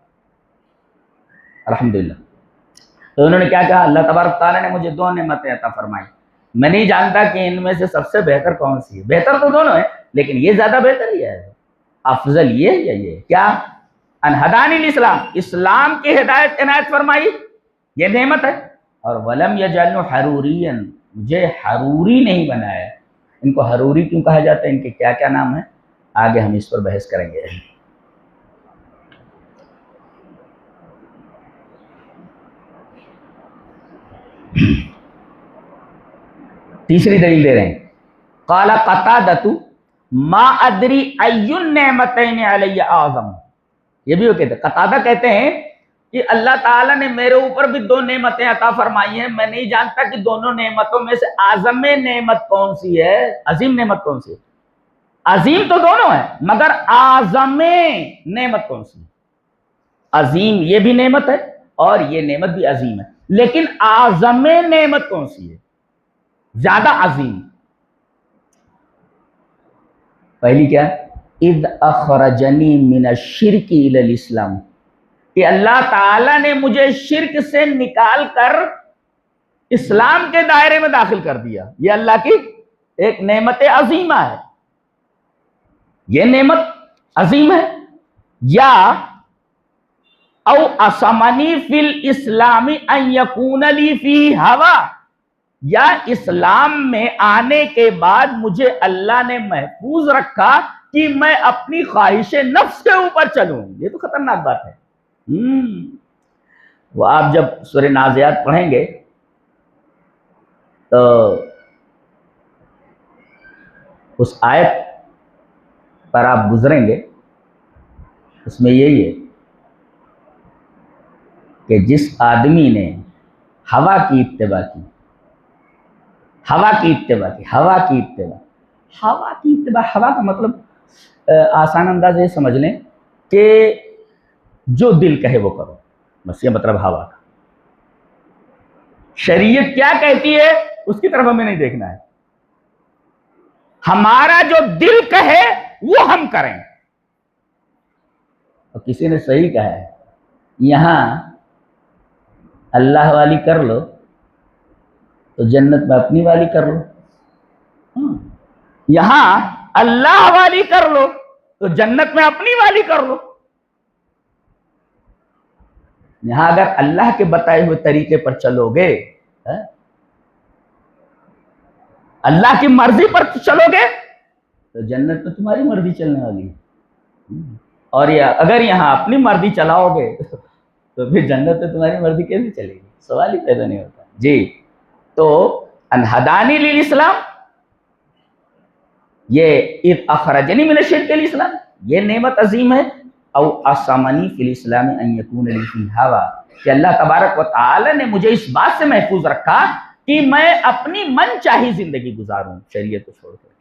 الحمدللہ۔ تو انہوں نے کیا کہا، اللہ تبارک تعالیٰ نے مجھے دو نعمتیں عطا فرمائی، میں نہیں جانتا کہ ان میں سے سب سے بہتر کون سی ہے، بہتر تو دونوں ہیں لیکن یہ زیادہ بہتر ہی ہے، افضل یہ یا یہ کیا، ان ہدانی الاسلام، اسلام کی ہدایت عنایت فرمائی، یہ نعمت ہے، اور ولم یجعلنی حروریا، مجھے حروری نہیں بنایا۔ ان کو حروری کیوں کہا جاتا ہے، ان کے کیا کیا نام ہیں، آگے ہم اس پر بحث کریں گے۔ تیسری دلیل دے رہے ہیں، قال قتادۃ ما ادری ای النعمتین علی اعظم، یہ بھی وہ کہتے ہیں، قتادہ کہتے ہیں کہ اللہ تعالیٰ نے میرے اوپر بھی دو نعمتیں عطا فرمائی ہیں، میں نہیں جانتا کہ دونوں نعمتوں میں سے اعظم نعمت کون سی ہے، عظیم نعمت کون سی ہے، عظیم تو دونوں ہے مگر اعظم نعمت کون سی ہے، عظیم یہ بھی نعمت ہے اور یہ نعمت بھی عظیم ہے، لیکن اعظم نعمت کون سی ہے، زیادہ عظیم، پہلی کیا، اذ اخرجنی من الشرک الی الاسلام، کہ اللہ تعالیٰ نے مجھے شرک سے نکال کر اسلام کے دائرے میں داخل کر دیا، یہ اللہ کی ایک نعمت عظیمہ ہے، یہ نعمت عظیم ہے، یا او اسمنی فی الاسلام ان یکون لی فی ہوا، یا اسلام میں آنے کے بعد مجھے اللہ نے محفوظ رکھا کہ میں اپنی خواہش نفس کے اوپر چلوں، یہ تو خطرناک بات ہے۔ وہ آپ جب سورہ نازعات پڑھیں گے تو اس آیت پر آپ گزریں گے، اس میں یہی ہے کہ جس آدمی نے ہوا کی اتباع کی، ہوا کی اتباع کی، ہوا کی اتباع، ہوا کی اتباع، ہوا کا مطلب آسان انداز یہ سمجھ لیں کہ جو دل کہے وہ کرو، بس یہ مطلب ہوا کا، شریعت کیا کہتی ہے اس کی طرف ہمیں نہیں دیکھنا ہے، ہمارا جو دل کہے وہ ہم کریں، اور کسی نے صحیح کہا ہے، یہاں اللہ والی کر لو تو جنت میں اپنی والی کر لو، یہاں اللہ والی کر لو تو جنت میں اپنی والی کر لو، یہاں اگر اللہ کے بتائے ہوئے طریقے پر چلو گے، اللہ کی مرضی پر چلو گے تو جنت میں تمہاری مرضی چلنے والی ہے، اور اگر یہاں اپنی مرضی چلاؤ گے تو پھر جنت میں تمہاری مرضی کیسے چلے گی، سوال ہی پیدا نہیں ہوتا جی۔ تو انہدانی للاسلام، یہ اذ اخرجنی من الشرک الاسلام، یہ نعمت عظیم ہے، او اسمنی فی الاسلام ان یکون لی فی ہوا، کہ اللہ تبارک و تعالی نے مجھے اس بات سے محفوظ رکھا کہ میں اپنی من چاہی زندگی گزاروں شریعت کو چھوڑ کر،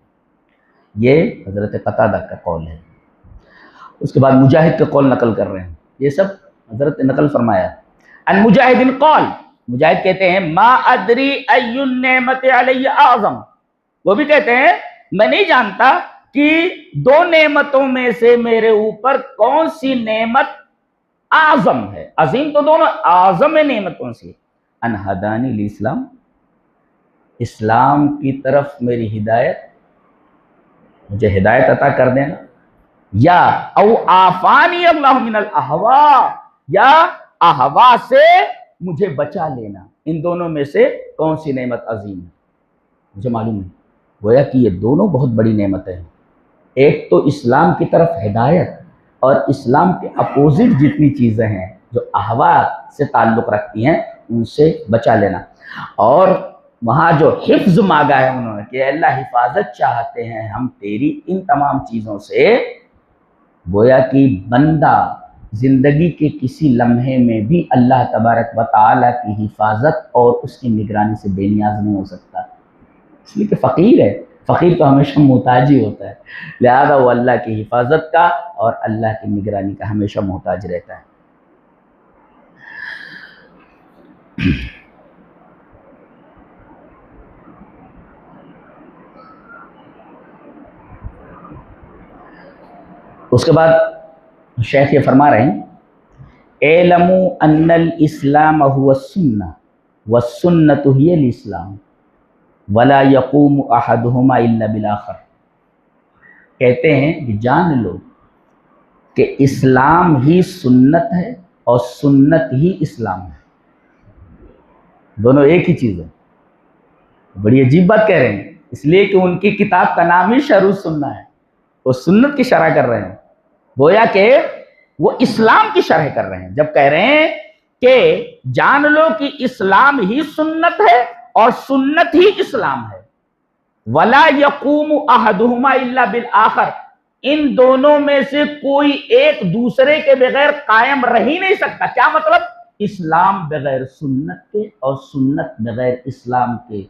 یہ حضرت قتادہ کا قول ہے۔ اس کے بعد مجاہد کا قول نقل کر رہے ہیں، یہ سب حضرت نے نقل فرمایا، ان مجاہد قول، مجاہد کہتے ہیں ما ادری ای النعمت علی اعظم، وہ بھی کہتے ہیں میں نہیں جانتا کہ دو نعمتوں میں سے میرے اوپر کون سی نعمت اعظم ہے، عظیم تو دونوں، اعظم نعمت کون سی ہے، ان ہدانی الاسلام، اسلام کی طرف میری ہدایت، مجھے ہدایت عطا کر دینا، یا او آفانی اللہ من الاہواء، یا اہوا سے مجھے بچا لینا، ان دونوں میں سے کون سی نعمت عظیم ہے، مجھے معلوم نہیں، گویا کہ یہ دونوں بہت بڑی نعمتیں ہیں، ایک تو اسلام کی طرف ہدایت، اور اسلام کے اپوزٹ جتنی چیزیں ہیں جو اہوا سے تعلق رکھتی ہیں ان سے بچا لینا، اور وہاں جو حفظ مانگا ہے انہوں نے کہ اللہ حفاظت چاہتے ہیں ہم تیری ان تمام چیزوں سے، گویا کہ بندہ زندگی کے کسی لمحے میں بھی اللہ تبارک و تعالیٰ کی حفاظت اور اس کی نگرانی سے بے نیاز نہیں ہو سکتا، اس لیے کہ فقیر ہے، فقیر تو ہمیشہ محتاج ہی ہوتا ہے، لہذا وہ اللہ کی حفاظت کا اور اللہ کی نگرانی کا ہمیشہ محتاج رہتا ہے۔ اس کے بعد شیخ یہ فرما رہے ہیں اعلموا ان الاسلام هو السنہ والسنۃ ہی الاسلام ولا یقوم احدہما الا بالآخر. کہتے ہیں کہ جان لو کہ اسلام ہی سنت ہے اور سنت ہی اسلام ہے. دونوں ایک ہی چیز ہے. بڑی عجیب بات کہہ رہے ہیں، اس لیے کہ ان کی کتاب کا نام ہی شرح السنہ ہے. وہ سنت کی شرح کر رہے ہیں، گویا کہ وہ اسلام کی شرح کر رہے ہیں جب کہہ رہے ہیں کہ جان لو کہ اسلام ہی سنت ہے اور سنت ہی اسلام ہے. ولا یقوم احدہما الا بالآخر، ان دونوں میں سے کوئی ایک دوسرے کے بغیر قائم رہ ہی نہیں سکتا. کیا مطلب؟ اسلام بغیر سنت کے اور سنت بغیر اسلام کے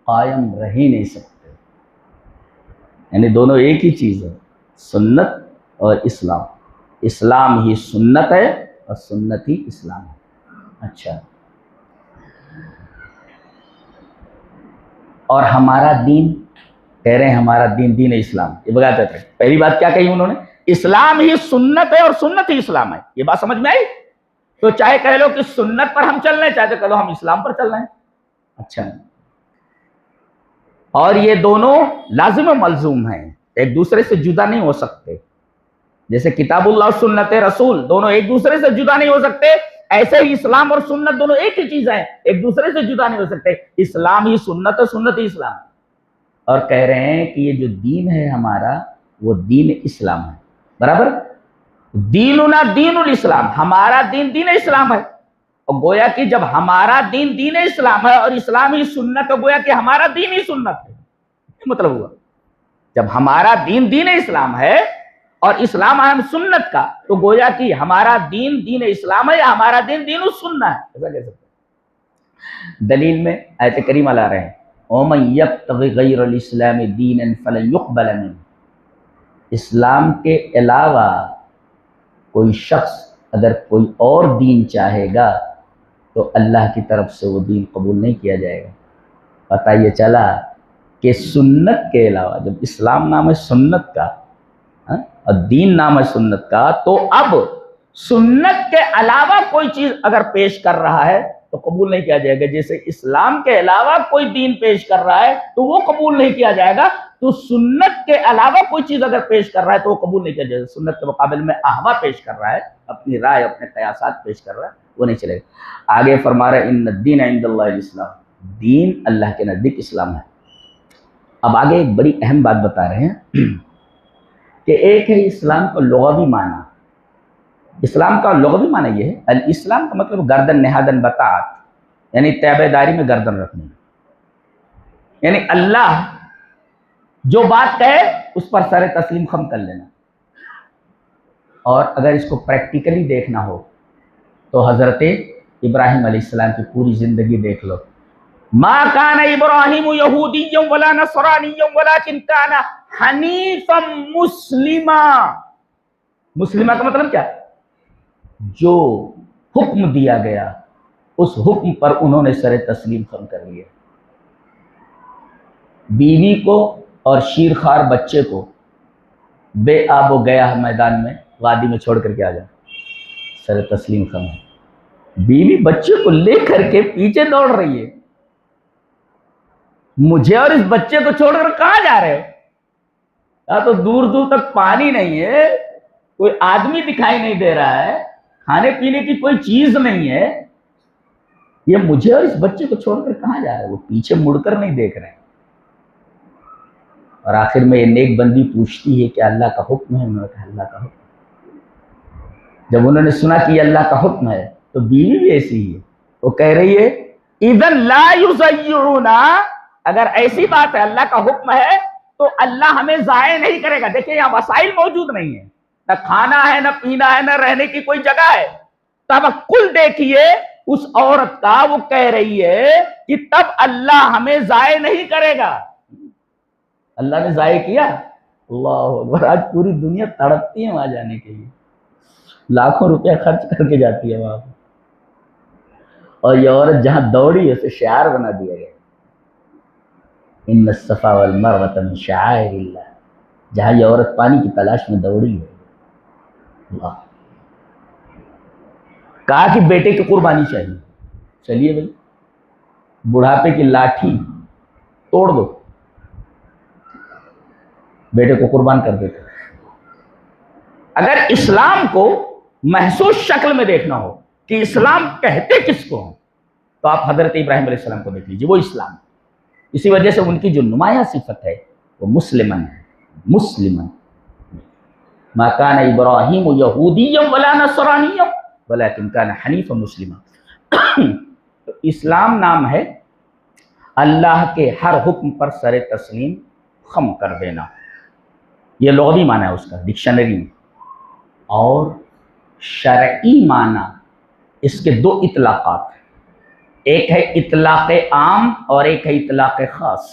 قائم رہ ہی نہیں سکتے. یعنی دونوں ایک ہی چیز ہے، سنت اور اسلام. اسلام ہی سنت ہے اور سنت ہی اسلام ہے. اچھا، اور ہمارا دین، کہہ رہے ہیں ہمارا دین دین اسلام. یہ بتاتے تھے پہلی بات کیا کہی انہوں نے؟ اسلام ہی سنت ہے اور سنت ہی اسلام ہے. یہ بات سمجھ میں آئی؟ تو چاہے کہہ لو کہ سنت پر ہم چل رہے ہیں، چاہے کہہ لو ہم اسلام پر چل رہے ہیں. اچھا، اور یہ دونوں لازم و ملزوم ہیں، ایک دوسرے سے جدا نہیں ہو سکتے. جیسے کتاب اللہ اور سنت رسول دونوں ایک دوسرے سے جدا نہیں ہو سکتے، ایسے ہی اسلام اور سنت دونوں ایک ہی چیز ہیں، ایک دوسرے سے جدا نہیں ہو سکتے. اسلام ہی سنت ہے، سنت ہی اسلام. اور کہہ رہے ہیں کہ یہ جو دین ہے ہمارا وہ دین اسلام ہے. برابر؟ دیننا دین الاسلام، ہمارا دین دین اسلام ہے. اور گویا کہ جب ہمارا دین دین اسلام ہے اور اسلام ہی سنت ہے، گویا کہ ہمارا دین ہی سنت ہے. مطلب ہوا جب ہمارا دین دین اسلام ہے اور اسلام ہے ہم سنت کا، تو گویا کہ ہمارا دین دین اسلام ہے یا ہمارا دین دین السنہ ہے. ایسا کہہ سکتے ہیں. دلیل میں آیت کریمہ لا رہے ہیں وَمَن يَبْتَغِ غَيْرَ الْإِسْلَامِ دِينًا فَلَن يُقْبَلَ مِنْهُ. اسلام کے علاوہ کوئی شخص اگر کوئی اور دین چاہے گا تو اللہ کی طرف سے وہ دین قبول نہیں کیا جائے گا. پتہ یہ چلا کہ سنت کے علاوہ، جب اسلام نام ہے سنت کا اور دین نام ہے سنت کا، تو اب سنت کے علاوہ کوئی چیز اگر پیش کر رہا ہے تو قبول نہیں کیا جائے گا. جیسے اسلام کے علاوہ کوئی دین پیش کر رہا ہے تو وہ قبول نہیں کیا جائے گا، تو سنت کے علاوہ کوئی چیز اگر پیش کر رہا ہے تو وہ قبول نہیں کیا جائے گا. سنت کے مقابل میں احوا پیش کر رہا ہے، اپنی رائے اپنے قیاسات پیش کر رہا ہے، وہ نہیں چلے گا. آگے فرما رہے ان الدین عند اللہ الاسلام، دین اللہ کے نزدیک اسلام ہے. اب آگے ایک بڑی اہم بات بتا رہے ہیں کہ ایک ہے اسلام کا لغوی معنی. اسلام کا لغوی معنی یہ ہے، الاسلام کا مطلب گردن نہادن بطاعت، یعنی تابع داری میں گردن رکھنا. یعنی اللہ جو بات کہے اس پر سر تسلیم خم کر لینا. اور اگر اس کو پریکٹیکلی دیکھنا ہو تو حضرت ابراہیم علیہ السلام کی پوری زندگی دیکھ لو. ما کان ابراہیم یہودیا ولا نصرانیا ولکن کان حنیفا مسلما. مسلمہ کا مطلب کیا؟ جو حکم دیا گیا اس حکم پر انہوں نے سر تسلیم خم کر لیا. بیوی کو اور شیرخوار بچے کو بے آب و گیا میدان میں وادی میں چھوڑ کر کے آ جائیں، سر تسلیم خم ہے. بیوی بچے کو لے کر کے پیچھے دوڑ رہی ہے، مجھے اور اس بچے کو چھوڑ کر کہاں جا رہے ہو؟ تو دور دور تک پانی نہیں ہے، کوئی آدمی دکھائی نہیں دے رہا ہے، کھانے پینے کی کوئی چیز نہیں ہے، یہ مجھے اور اس بچے کو چھوڑ کر کہاں جا رہے ہیں؟ وہ پیچھے مڑ کر نہیں دیکھ رہے ہیں. اور آخر میں یہ نیک بندی پوچھتی ہے کہ اللہ کا حکم ہے؟ انہوں نے کہا اللہ کا حکم. جب انہوں نے سنا کہ یہ اللہ کا حکم ہے تو بیوی بھی ایسی ہی ہے، وہ کہہ رہی ہے اذن لا یضیعنا، اگر ایسی بات ہے اللہ کا حکم ہے تو اللہ ہمیں ضائع نہیں کرے گا. دیکھیں یہاں وسائل موجود نہیں ہیں، نہ کھانا ہے، نہ پینا ہے، نہ رہنے کی کوئی جگہ ہے. توکل دیکھیے اس عورت کا، وہ کہہ رہی ہے کہ تب اللہ ہمیں ضائع نہیں کرے گا. اللہ نے ضائع کیا؟ اللہ اکبر. آج پوری دنیا تڑپتی ہے وہاں جانے کے لیے، لاکھوں روپیہ خرچ کر کے جاتی ہے وہاں، اور یہ عورت جہاں دوڑی ہے اسے شعار بنا دیا گیا، ان الصفا والمروۃ من شعائر اللہ. جہاں یہ عورت پانی کی تلاش میں دوڑی ہے اللہ کہا کہ بیٹے کی قربانی چاہیے، چلیے بھائی بڑھاپے کی لاٹھی توڑ دو، بیٹے کو قربان کر دیتے۔ اگر اسلام کو محسوس شکل میں دیکھنا ہو کہ اسلام کہتے کس کو ہیں، تو آپ حضرت ابراہیم علیہ السلام کو دیکھ لیجیے، وہ اسلام ہے۔ اسی وجہ سے ان کی جو نمایاں صفت ہے وہ مسلمن ہے، مسلمن۔ ما کان ابراہیم یہودیا ولا نصرانیا ولکن کان حنیفا مسلما۔ تو اسلام نام ہے اللہ کے ہر حکم پر سر تسلیم خم کر دینا، یہ لغوی معنی ہے اس کا ڈکشنری میں۔ اور شرعی معنی اس کے دو اطلاقات، ایک ہے اطلاق عام اور ایک ہے اطلاق خاص،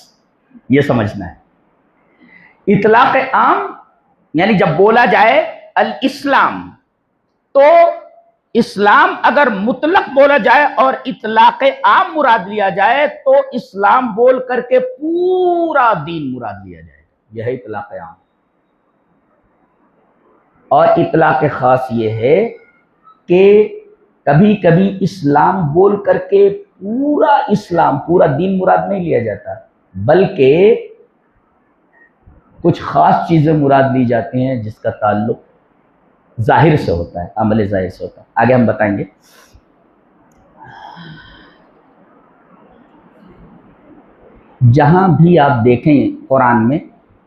یہ سمجھنا ہے۔ اطلاق عام یعنی جب بولا جائے الاسلام، تو اسلام اگر مطلق بولا جائے اور اطلاق عام مراد لیا جائے تو اسلام بول کر کے پورا دین مراد لیا جائے، یہ ہے اطلاق عام۔ اور اطلاق خاص یہ ہے کہ کبھی کبھی اسلام بول کر کے پورا اسلام، پورا دین مراد نہیں لیا جاتا، بلکہ کچھ خاص چیزیں مراد لی جاتی ہیں جس کا تعلق ظاہر سے ہوتا ہے، عمل ظاہر سے ہوتا ہے۔ آگے ہم بتائیں گے۔ جہاں بھی آپ دیکھیں قرآن میں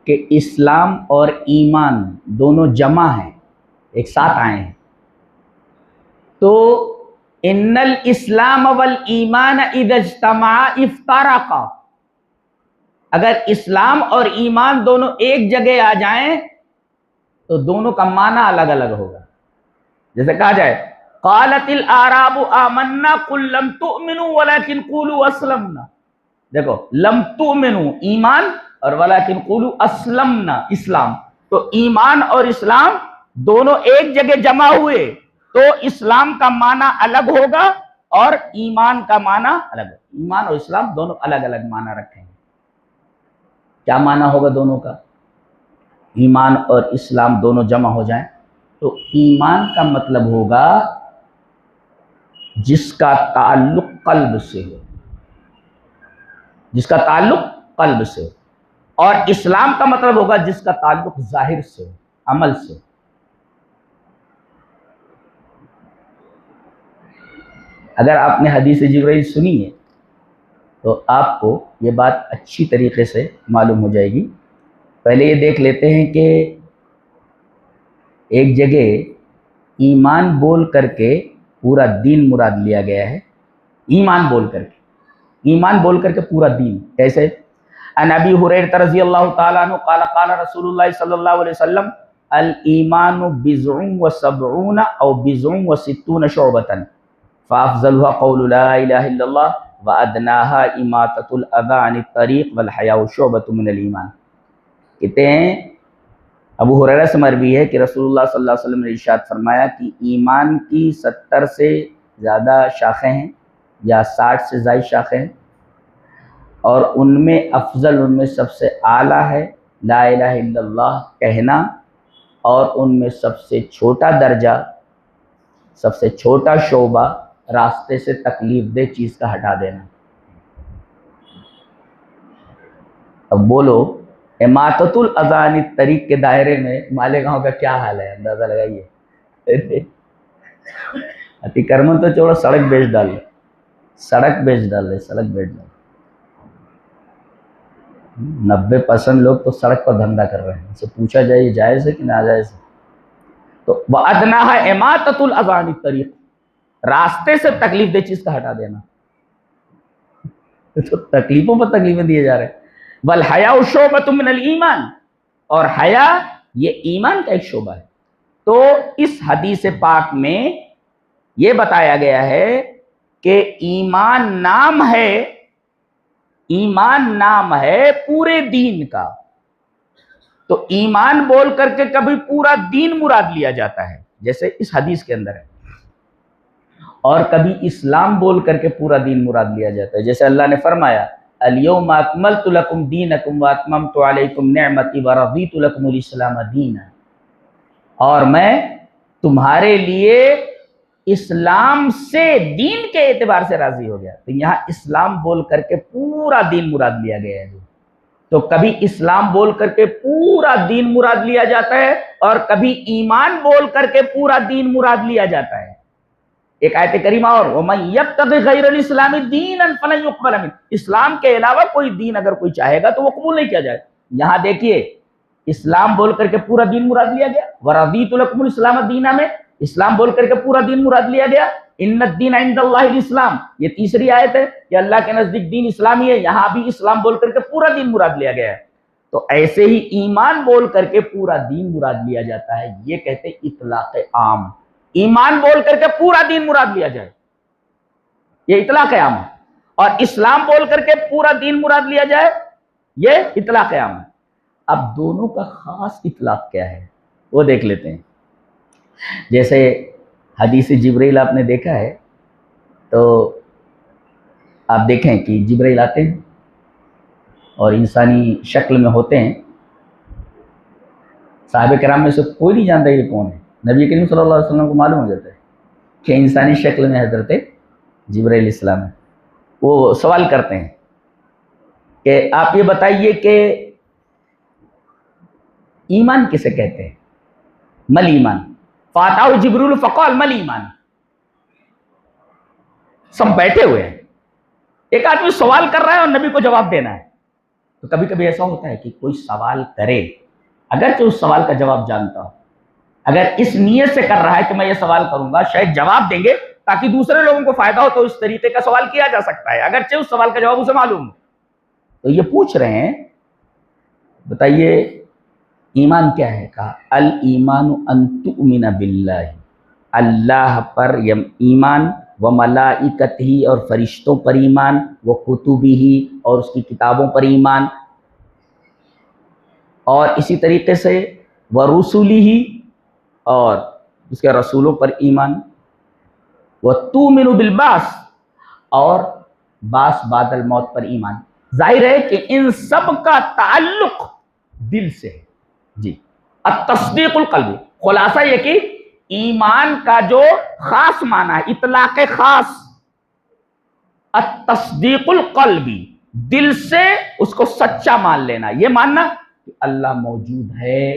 کہ اسلام اور ایمان دونوں جمع ہیں، ایک ساتھ آئے ہیں، تو ان الاسلام والایمان اذا اجتمعا افترقا، اگر اسلام اور ایمان دونوں ایک جگہ آ جائیں تو دونوں کا معنی الگ الگ ہوگا۔ جیسے کہا جائے قالت الاعراب آمنا قل لم تؤمنوا ولكن قولوا اسلمنا، دیکھو لم تؤمنوا ایمان اور ولكن قولوا اسلمنا اسلام، تو ایمان اور اسلام دونوں ایک جگہ جمع ہوئے تو اسلام کا معنی الگ ہوگا اور ایمان کا معنی الگ ہوگا۔ ایمان اور اسلام دونوں الگ الگ معنی رکھیں گے۔ کیا معنی ہوگا دونوں کا؟ ایمان اور اسلام دونوں جمع ہو جائیں تو ایمان کا مطلب ہوگا جس کا تعلق قلب سے ہو، جس کا تعلق قلب سے ہو، اور اسلام کا مطلب ہوگا جس کا تعلق ظاہر سے ہو، عمل سے ہو۔ اگر آپ نے حدیث جبرائیل سنی ہے تو آپ کو یہ بات اچھی طریقے سے معلوم ہو جائے گی۔ پہلے یہ دیکھ لیتے ہیں کہ ایک جگہ ایمان بول کر کے پورا دین مراد لیا گیا ہے، ایمان بول کر کے، ایمان بول کر کے پورا دین کیسے؟ عن ابی ہریرہ رضی اللہ تعالیٰ عنہ قال قال رسول اللہ صلی اللہ علیہ وسلم الایمان بضع وسبعون او بضع وستون شعبۃ فافضلها قول لا الہ الا اللہ وادناها اماطۃ الاذى عن الطریق والحیاء شعبۃ من الایمان۔ کہتے ہیں ابو ہریرہ سے مروی ہے کہ رسول اللہ صلی اللہ علیہ وسلم نے ارشاد فرمایا کہ ایمان کی 70 سے زیادہ شاخیں ہیں یا 60 سے زائد شاخیں ہیں، اور ان میں افضل، ان میں سب سے اعلیٰ ہے لا الہ الا اللہ کہنا، اور ان میں سب سے چھوٹا درجہ، سب سے چھوٹا شعبہ راستے سے تکلیف دہ چیز کا ہٹا دینا۔ اب بولو اماطۃ الاذی عن الطریق کے دائرے میں مالیگاؤں کا کیا حال ہے، اندازہ لگائیے۔ اتی کرمن تو چھوڑو، سڑک بیچ ڈال، سڑک بیچ ڈال، سڑک بیچ ڈال۔ 90% لوگ تو سڑک پر دھندا کر رہے ہیں، ان سے پوچھا جائے یہ جائز ہے کہ ناجائز ہے؟ تو وَأَدْنَاهَا إِمَاطَةُ الْأَذَى عَنِ الطَّرِيقِ، راستے سے تکلیف دہ چیز کا ہٹا دینا۔ تو تکلیفوں پر تکلیفیں دیے جا رہے ہیں۔ وَالْحَيَاءُ شُعْبَةٌ مِّنَ الْإِيمَانِ، اور حیا یہ ایمان کا ایک شعبہ ہے۔ تو اس حدیث پاک میں یہ بتایا گیا ہے کہ ایمان نام ہے، ایمان نام ہے پورے دین کا۔ تو ایمان بول کر کے کبھی پورا دین مراد لیا جاتا ہے جیسے اس حدیث کے اندر ہے، اور کبھی اسلام بول کر کے پورا دین مراد لیا جاتا ہے، جیسے اللہ نے فرمایا الیوم اکملت لکم دینکم واتممت علیکم نعمتی ورضیت لکم الاسلام دینا، اور میں تمہارے لیے اسلام سے، دین کے اعتبار سے راضی ہو گیا. تو یہاں اسلام بول کر کے پورا دین مراد لیا گیا ہے. تو کبھی اسلام بول کر کے پورا دین مراد لیا جاتا ہے اور کبھی ایمان بول کر کے پورا دین مراد لیا جاتا ہے. ایک آیت کریمہ اور وَمَن يَبْتَغِ غَيْرَ الْإِسْلَامِ دِينًا فَلَن يُقْبَلَ مِنْهُ، اسلام کے علاوہ کوئی دین اگر کوئی چاہے گا تو وہ قبول نہیں کیا جائے. یہاں دیکھیے اسلام بول کر کے پورا دین مراد لیا گیا. وَرَضِيتُ لَكُمُ الْإِسْلَامَ دِينًا میں اسلام بول کر کے پورا دین مراد لیا گیا. ان الدین عند اللہ الاسلام، یہ تیسری آیت ہے کہ اللہ کے نزدیک دین اسلامی ہے. یہاں بھی اسلام بول کر کے پورا دین مراد لیا گیا ہے. تو ایسے ہی ایمان بول کر کے پورا دین مراد لیا جاتا ہے. یہ کہتے ہیں اطلاق عام. ایمان بول کر کے پورا دین مراد لیا جائے، یہ اطلاق عام ہے. اور اسلام بول کر کے پورا دین مراد لیا جائے، یہ اطلاق عام ہے. اب دونوں کا خاص اطلاق کیا ہے وہ دیکھ لیتے ہیں. جیسے حدیث جبرائیل آپ نے دیکھا ہے، تو آپ دیکھیں کہ جبرائیل آتے ہیں اور انسانی شکل میں ہوتے ہیں. صحابہ کرام میں سے کوئی نہیں جانتا یہ کون ہے. نبی کریم صلی اللہ علیہ وسلم کو معلوم ہو جاتا ہے کہ انسانی شکل میں حضرت جبرائیل السلام ہے. وہ سوال کرتے ہیں کہ آپ یہ بتائیے کہ ایمان کسے کہتے ہیں؟ مل ایمان؟ فاتحہ جبریل فقال مل ایمان. سب بیٹھے ہوئے ہیں، ایک آدمی سوال کر رہا ہے اور نبی کو جواب دینا ہے. تو کبھی کبھی ایسا ہوتا ہے کہ کوئی سوال کرے اگرچہ اس سوال کا جواب جانتا ہو، اگر اس نیت سے کر رہا ہے کہ میں یہ سوال کروں گا شاید جواب دیں گے تاکہ دوسرے لوگوں کو فائدہ ہو، تو اس طریقے کا سوال کیا جا سکتا ہے اگرچہ اس سوال کا جواب اسے معلوم ہو. تو یہ پوچھ رہے ہیں بتائیے ایمان کیا ہے؟ کہا الایمان ان تؤمن باللہ، اللہ پر ایمان، و ملائکتہ اور فرشتوں پر ایمان، و کتبہ اور اس کی کتابوں پر ایمان، اور اسی طریقے سے و رسلہ اور اس کے رسولوں پر ایمان، و تؤمن بالبعث اور بعث بعد الموت پر ایمان. ظاہر ہے کہ ان سب کا تعلق دل سے ہے. جی التصدیق القلبی، خلاصہ یہ کہ ایمان کا جو خاص معنی ہے، اطلاق خاص، التصدیق القلبی، دل سے اس کو سچا مان لینا. یہ ماننا کہ اللہ موجود ہے،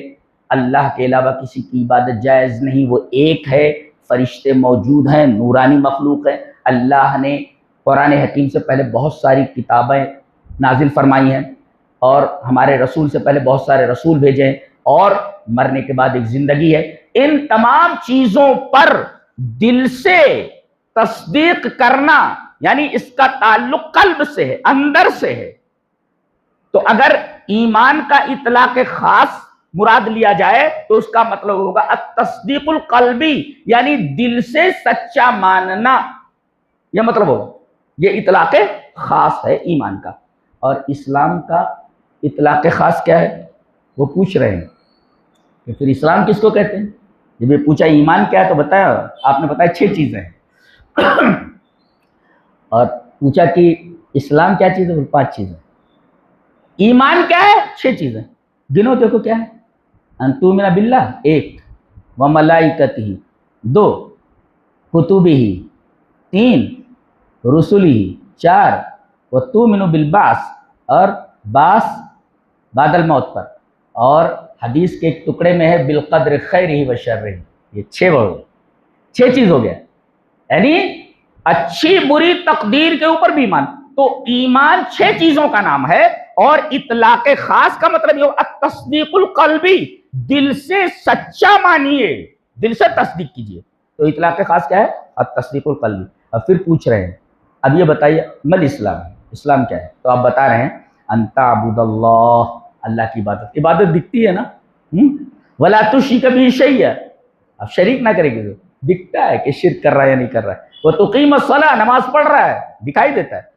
اللہ کے علاوہ کسی کی عبادت جائز نہیں، وہ ایک ہے، فرشتے موجود ہیں، نورانی مخلوق ہے. اللہ نے قرآن حکیم سے پہلے بہت ساری کتابیں نازل فرمائی ہیں اور ہمارے رسول سے پہلے بہت سارے رسول بھیجے ہیں، اور مرنے کے بعد ایک زندگی ہے. ان تمام چیزوں پر دل سے تصدیق کرنا یعنی اس کا تعلق قلب سے ہے، اندر سے ہے. تو اگر ایمان کا اطلاق خاص مراد لیا جائے تو اس کا مطلب ہوگا التصدیق القلبی، یعنی دل سے سچا ماننا، یہ مطلب ہوگا. یہ اطلاق خاص ہے ایمان کا. اور اسلام کا اطلاق خاص کیا ہے وہ پوچھ رہے ہیں کہ پھر اسلام کس کو کہتے ہیں. جب یہ پوچھا ایمان کیا ہے تو بتایا آپ نے، بتایا 6 چیزیں ہیں. اور پوچھا کہ اسلام کیا چیز ہے، 5 چیزیں. ایمان کیا ہے، 6 چیزیں. گنو دیکھو کیا ہے. ان تؤمن باللہ 1، و ملائکتہ 2، کتبہ 3، رسلہ 4، و تؤمن بالبعث اور بعث بعد الموت پر، اور حدیث کے ایک ٹکڑے میں ہے بالقدر خیرہ و شرہ. یہ 6 ورڈ، 6 چیز ہو گیا، یعنی اچھی بری تقدیر کے اوپر بھی ایمان. تو ایمان 6 چیزوں کا نام ہے. اور اطلاق خاص کا مطلب یہ التصدیق القلبی، دل سے سچا مانیے، دل سے تصدیق کیجئے. تو اطلاق خاص کیا ہے؟ التصدیق القلبی. اب پھر پوچھ رہے ہیں اب یہ بتائیے مل اسلام، اسلام کیا ہے؟ تو آپ بتا رہے ہیں ان تعبد اللہ، اللہ کی عبادت. عبادت دکھتی ہے نا، ولا تشرک بہ شیئا، اب شریک نہ کرے گی. دکھتا ہے کہ شرک کر رہا ہے یا نہیں کر رہا ہے. وہ تقیم الصلاۃ، نماز پڑھ رہا ہے، دکھائی دیتا ہے.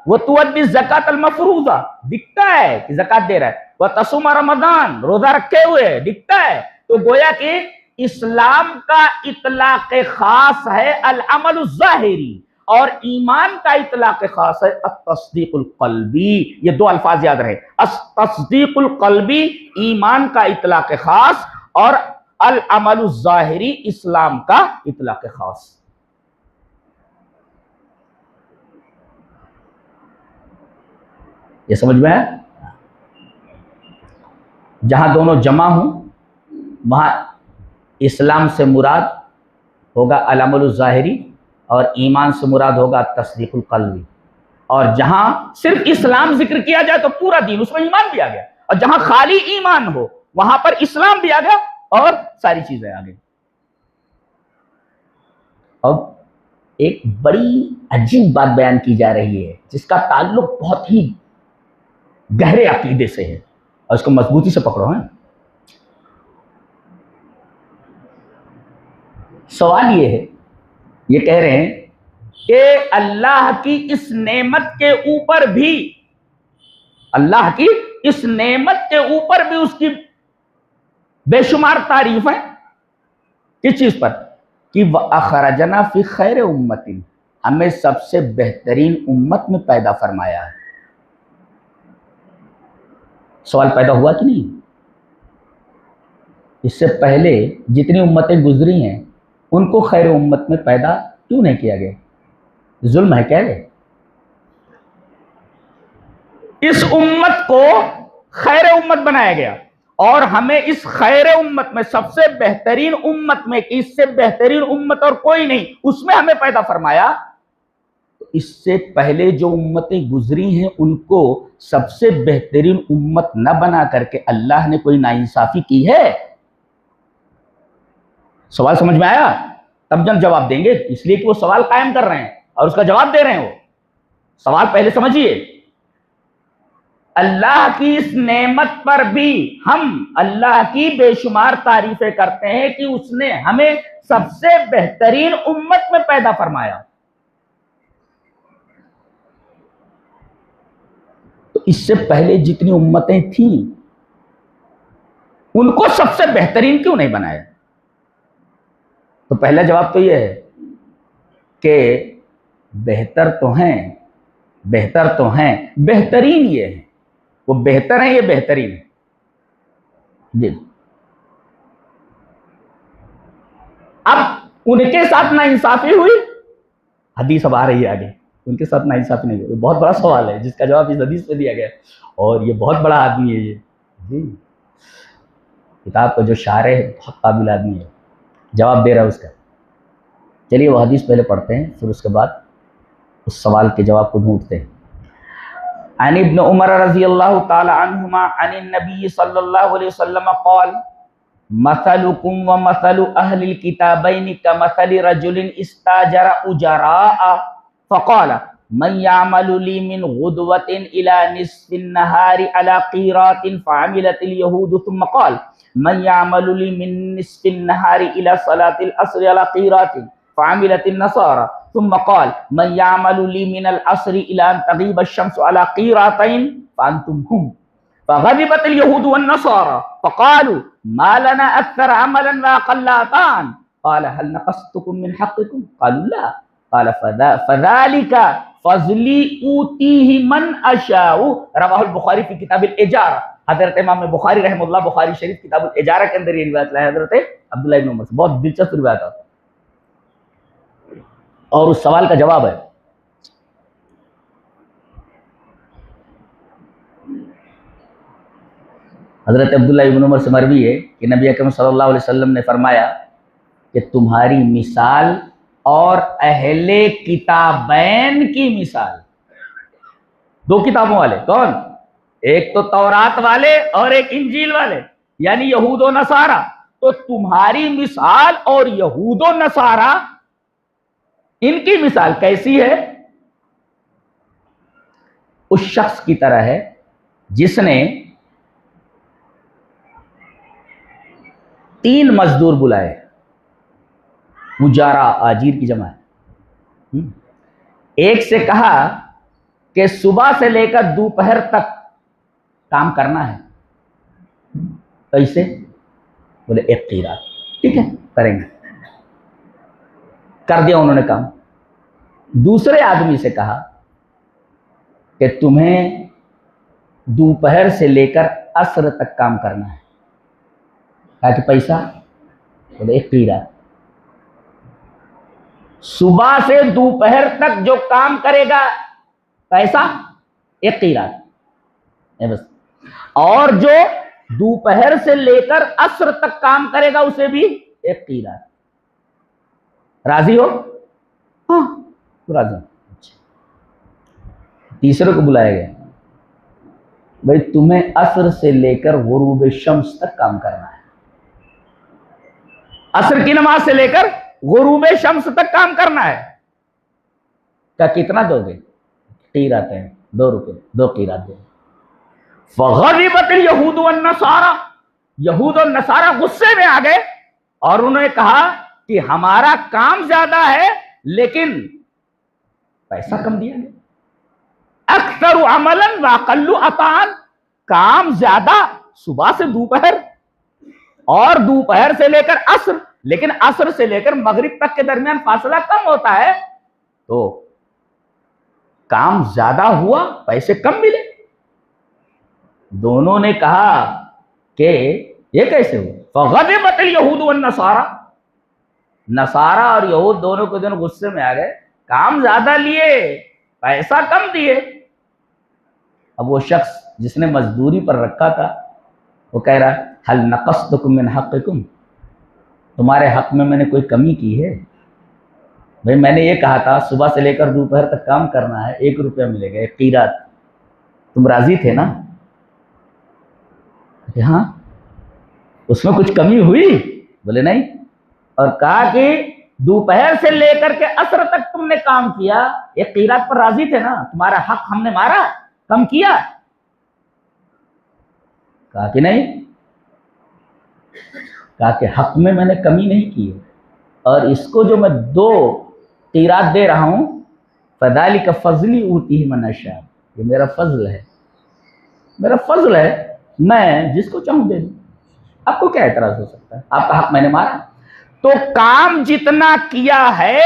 وہ تؤدی الزکاۃ المفروضہ، دکھتا ہے کہ زکات دے رہا ہے. وہ تصوم رمضان، روزہ رکھے ہوئے، دکھتا ہے. تو گویا کہ اسلام کا اطلاق خاص ہے العمل الظاہری، اور ایمان کا اطلاق خاص ہے التصدیق القلبی. یہ 2 الفاظ یاد رہے، التصدیق القلبی ایمان کا اطلاق خاص، اور العمل الظاہری اسلام کا اطلاق خاص. یہ سمجھ میں ہے؟ جہاں دونوں جمع ہوں وہاں اسلام سے مراد ہوگا العمل الظاہری اور ایمان سے مراد ہوگا تصدیق القلبی. اور جہاں صرف اسلام ذکر کیا جائے تو پورا دین، اس میں ایمان بھی آ گیا. اور جہاں خالی ایمان ہو وہاں پر اسلام بھی آ گیا اور ساری چیزیں آ گئی. اب ایک بڑی عجیب بات بیان کی جا رہی ہے جس کا تعلق بہت ہی گہرے عقیدے سے ہے اور اس کو مضبوطی سے پکڑو. ہیں سوال یہ ہے، یہ کہہ رہے ہیں کہ اللہ کی اس نعمت کے اوپر بھی، اللہ کی اس نعمت کے اوپر بھی اس کی بے شمار تعریف ہیں. کس چیز پر؟ کہ وَأَخْرَجَنَا فِي خَيْرِ أُمَّةٍ، ہمیں سب سے بہترین امت میں پیدا فرمایا ہے. سوال پیدا ہوا کہ نہیں؟ اس سے پہلے جتنی امتیں گزری ہیں ان کو خیر امت میں پیدا کیوں نہیں کیا گیا؟ ظلم ہے کیا یہ؟ اس امت کو خیر امت بنایا گیا اور ہمیں اس خیر امت میں، سب سے بہترین امت میں، کہ اس سے بہترین امت اور کوئی نہیں، اس میں ہمیں پیدا فرمایا. اس سے پہلے جو امتیں گزری ہیں ان کو سب سے بہترین امت نہ بنا کر کے اللہ نے کوئی ناانصافی کی ہے؟ سوال سمجھ میں آیا؟ تب جب جواب دیں گے، اس لیے کہ وہ سوال قائم کر رہے ہیں اور اس کا جواب دے رہے ہیں. وہ سوال پہلے سمجھیے. اللہ کی اس نعمت پر بھی ہم اللہ کی بے شمار تعریفیں کرتے ہیں کہ اس نے ہمیں سب سے بہترین امت میں پیدا فرمایا. تو اس سے پہلے جتنی امتیں تھیں ان کو سب سے بہترین کیوں نہیں بنایا؟ تو پہلا جواب تو یہ ہے کہ بہتر تو ہیں، بہتر تو ہیں، بہترین یہ ہے. وہ بہتر ہیں، یہ بہترین ہے. جی اب ان کے ساتھ ناانصافی ہوئی، حدیث اب آ رہی ہے آگے. ان کے ساتھ ناانصافی نہیں ہوئی. بہت بڑا سوال ہے جس کا جواب اس حدیث میں دیا گیا اور یہ بہت بڑا آدمی ہے. یہ جی کتاب کا جو شارح ہے بہت قابل آدمی ہے، جواب دے رہا ہے اس کا. چلیے وہ حدیث پہلے پڑھتے ہیں پھر اس کے بعد اس سوال کے جواب کو ڈھونڈتے ہیں. عن ابن عمر رضی اللہ تعالی عنہما عن النبی صلی اللہ علیہ وسلم قال مثلکم ومثل اہل الکتابین کمثل رجل استاجر اجراء فقال من يعمل لي من غدوة إلى نصف النهار على قيرات فعملت اليهود ثم قال من يعمل لي من نصف النهار إلى صلاة العصر على قيرات فعملت النصارى ثم قال من يعمل لي من العصر إلى أن تغيب الشمس على قيراتين فأنتم هم فغضبت اليهود والنصارى فقالوا ما لنا أكثر عملا وأقل عطاء قال هل نقصتكم من حقكم قالوا لا قال فذلك فضلی اوتیہ من اشاء رواہ البخاری فی کتاب الاجارہ. حضرت امام بخاری رحمہ اللہ بخاری شریف کتاب الاجارہ کے اندر یہ روایت لائے حضرت عبداللہ ابن عمر سے. بہت دلچسپ روایت ہے اور اس سوال کا جواب ہے. حضرت عبداللہ ابن عمر سے مروی ہے کہ نبی اکرم صلی اللہ علیہ وسلم نے فرمایا کہ تمہاری مثال اور اہل کتابین کی مثال. دو کتابوں والے کون؟ ایک تو تورات والے اور ایک انجیل والے، یعنی یہود و نصارہ. تو تمہاری مثال اور یہود و نصارہ ان کی مثال کیسی ہے؟ اس شخص کی طرح ہے جس نے 3 مزدور بلائے. مجارہ آجیر کی جمع ہے. ایک سے کہا کہ صبح سے لے کر دوپہر تک کام کرنا ہے. کیسے؟ بولے 1 قیرات. ٹھیک ہے کریں گے. کر دیا انہوں نے کام. دوسرے آدمی سے کہا کہ تمہیں دوپہر سے لے کر عصر تک کام کرنا ہے. کہا کہ پیسہ بولے ایک قیرات. صبح سے دوپہر تک جو کام کرے گا پیسہ ایک قیرات بس. اور جو دوپہر سے لے کر عصر تک کام کرے گا اسے بھی ایک قیرات. راضی ہو؟ ہاں راضی. تیسرے کو بلایا گیا, بھائی تمہیں عصر سے لے کر غروب شمس تک کام کرنا ہے. عصر کی نماز سے لے کر غروب شمس تک کام کرنا ہے. کیا کتنا دو گے؟ قیرات ہیں, 2 روپے, 2 قیرات دو. فغضبت الیہود والنصارى, یہود اور نصارہ غصے میں آ گئے اور انہوں نے کہا کہ ہمارا کام زیادہ ہے لیکن پیسہ کم دیا گیا. اکثر عملا واقل عطاء, کام زیادہ صبح سے دوپہر اور دوپہر سے لے کر عصر, لیکن عصر سے لے کر مغرب تک کے درمیان فاصلہ کم ہوتا ہے تو کام زیادہ ہوا, پیسے کم ملے. دونوں نے کہا کہ یہ کیسے ہوا؟ فغضبت الیہود والنصارى, نصارہ اور یہود دونوں کے دونوں غصے میں آ گئے, کام زیادہ لیے پیسہ کم دیے. اب وہ شخص جس نے مزدوری پر رکھا تھا وہ کہہ رہا هل نقصتکم من حقکم, تمہارے حق میں نے کوئی کمی کی ہے؟ بھائی میں نے یہ کہا تھا صبح سے لے کر دوپہر تک کام کرنا ہے, 1 روپیہ ملے گا, 1 قیرات. تم راضی تھے نا؟ کہ ہاں. اس میں کچھ کمی ہوئی؟ بولے نہیں. اور کہا کہ دوپہر سے لے کر کے عصر تک تم نے کام کیا, 1 قیرات پر راضی تھے نا؟ تمہارا حق ہم نے مارا, کم کیا؟ کہا کہ نہیں. کہا کہ حق میں نے کمی نہیں کی ہے, اور اس کو جو میں 2 قیرات دے رہا ہوں فذالک فضلی اوتیہ من اشاء, یہ میرا فضل ہے, میرا فضل ہے, میں جس کو چاہوں دے دوں. آپ کو کیا اعتراض ہو سکتا ہے؟ آپ کا حق میں نے مارا. تو کام جتنا کیا ہے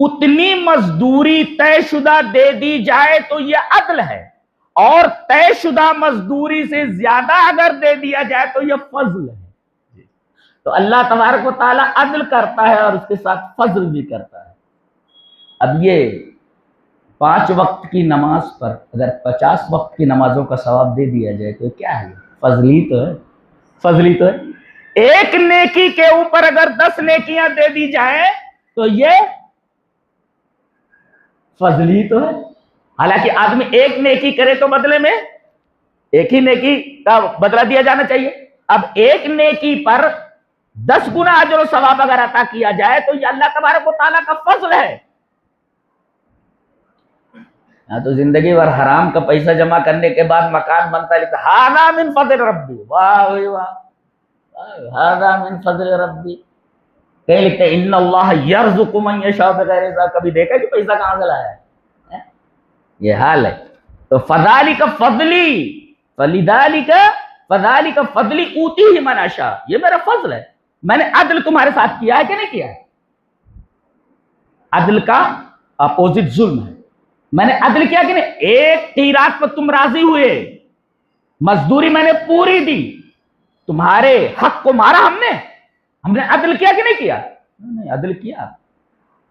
اتنی مزدوری طے شدہ دے دی جائے تو یہ عدل ہے, اور طے شدہ مزدوری سے زیادہ اگر دے دیا جائے تو یہ فضل ہے. تو اللہ تبارک و تعالیٰ عدل کرتا ہے اور اس کے ساتھ فضل بھی کرتا ہے. اب یہ 5 وقت کی نماز پر اگر 50 وقت کی نمازوں کا ثواب دے دیا جائے تو کیا ہے؟ فضلی تو ہے, فضلی تو ہے. 1 نیکی کے اوپر اگر 10 نیکیاں دے دی جائیں تو یہ فضلی تو ہے. حالانکہ آدمی 1 نیکی کرے تو بدلے میں 1 ہی نیکی کا بدلہ دیا جانا چاہیے. اب 1 نیکی پر 10 گنا اجر و ثواب اگر عطا کیا جائے تو یہ اللہ تبارک و تعالیٰ کا فضل ہے. ہاں تو زندگی بھر حرام کا پیسہ جمع کرنے کے بعد مکان بنتا ہے, ھذا من فضل ربی, واہ واہ, ھذا من فضل ربی. کہیں لکھتے ہیں ان اللہ یرزق من یشاء بغیر حساب. کبھی دیکھا کہ پیسہ کہاں سے لایا ہے؟ یہ حال ہے. تو فذالک فضلی, فذالک فضلی اوتیہ من اشاء, یہ میرا فضل ہے. میں نے عدل تمہارے ساتھ کیا ہے کہ نہیں کیا ہے؟ عدل کا اپوزٹ ظلم ہے. میں نے عدل کیا کہ نہیں؟ 1 قیرات پر تم راضی ہوئے, مزدوری میں نے پوری دی, تمہارے حق کو مارا ہم نے عدل کیا کہ نہیں کیا؟ نہیں, عدل کیا.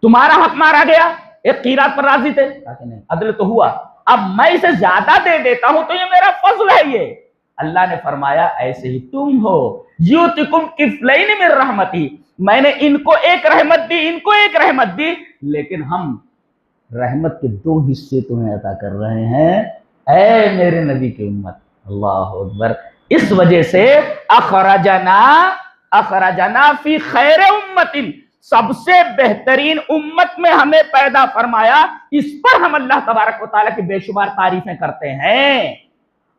تمہارا حق مارا گیا, 1 قیرات پر راضی تھے, نہیں عدل تو ہوا. اب میں اسے زیادہ دے دیتا ہوں تو یہ میرا فضل ہے. یہ اللہ نے فرمایا ایسے ہی تم ہو, یؤتکم کفلین من رحمتی, میں نے ان کو 1 رحمت دی, ان کو 1 رحمت دی, لیکن ہم رحمت کے 2 حصے تمہیں عطا کر رہے ہیں اے میرے نبی کی امت. اللہ اکبر. اس وجہ سے اخرجنا فی خیر امت, سب سے بہترین امت میں ہمیں پیدا فرمایا. اس پر ہم اللہ تبارک و تعالیٰ کی بے شمار تعریفیں کرتے ہیں.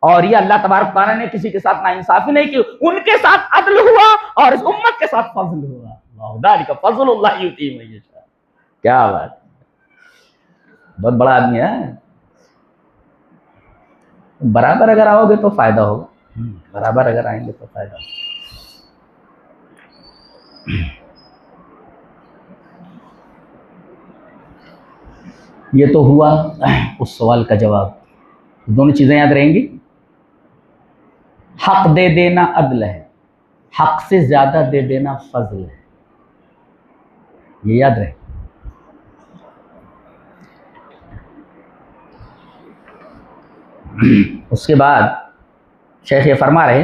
اور یہ اللہ تبارک و تعالیٰ نے کسی کے ساتھ ناانصافی نہیں کی, ان کے ساتھ عدل ہوا اور اس امت کے ساتھ فضل ہوا. ذالک فضل اللہ یؤتیہ من یشاء. کیا بات, بہت بڑا آدمی ہے. برابر اگر آؤ گے تو فائدہ ہوگا, برابر اگر آئیں گے تو فائدہ ہوگا. یہ تو ہوا اس سوال کا جواب. دونوں چیزیں یاد رہیں گی. حق دے دینا عدل ہے, حق سے زیادہ دے دینا فضل ہے، یہ یاد رہے۔ اس کے بعد شیخ یہ فرما رہے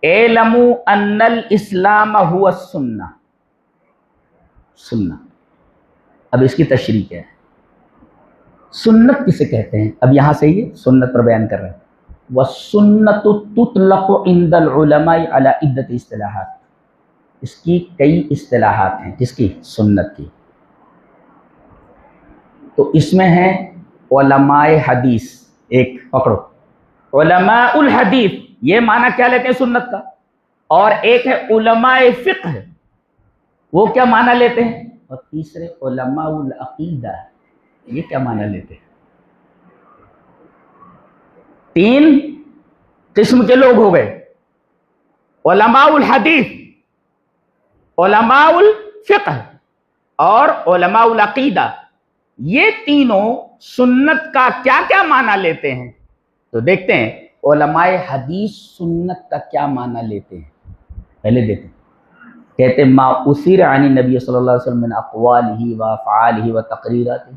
اعلموا ان الاسلام هو السنہ، سنہ۔ اب اس کی تشریح کیا ہے؟ سنت کسے کہتے ہیں؟ اب یہاں سے یہ سنت پر بیان کر رہے ہیں۔ وَالسُنَّةُ تُطْلَقُ عِنْدَ الْعُلَمَاءِ عَلَى عِدَّةِ اصطلاحات، اس کی کئی اصطلاحات ہیں، کس کی؟ سنت کی۔ تو اس میں ہیں علماء حدیث، ایک پکڑو، علماء الحدیث یہ معنی کیا لیتے ہیں سنت کا، اور ایک ہے علماء فقہ، وہ کیا معنی لیتے ہیں، اور تیسرے علماء العقیدہ، یہ کیا معنی لیتے ہیں۔ تین قسم کے لوگ ہو گئے، علماء الحدیث، علماء الفقہ اور علماء العقیدہ۔ یہ تینوں سنت کا کیا کیا معنی لیتے ہیں؟ تو دیکھتے ہیں علماء حدیث سنت کا کیا معنی لیتے ہیں، پہلے دیکھتے ہیں۔ کہتے ہیں ما اثر عن النبی صلی اللہ علیہ وسلم من اقوالہ و افعالہ و تقریراتہ،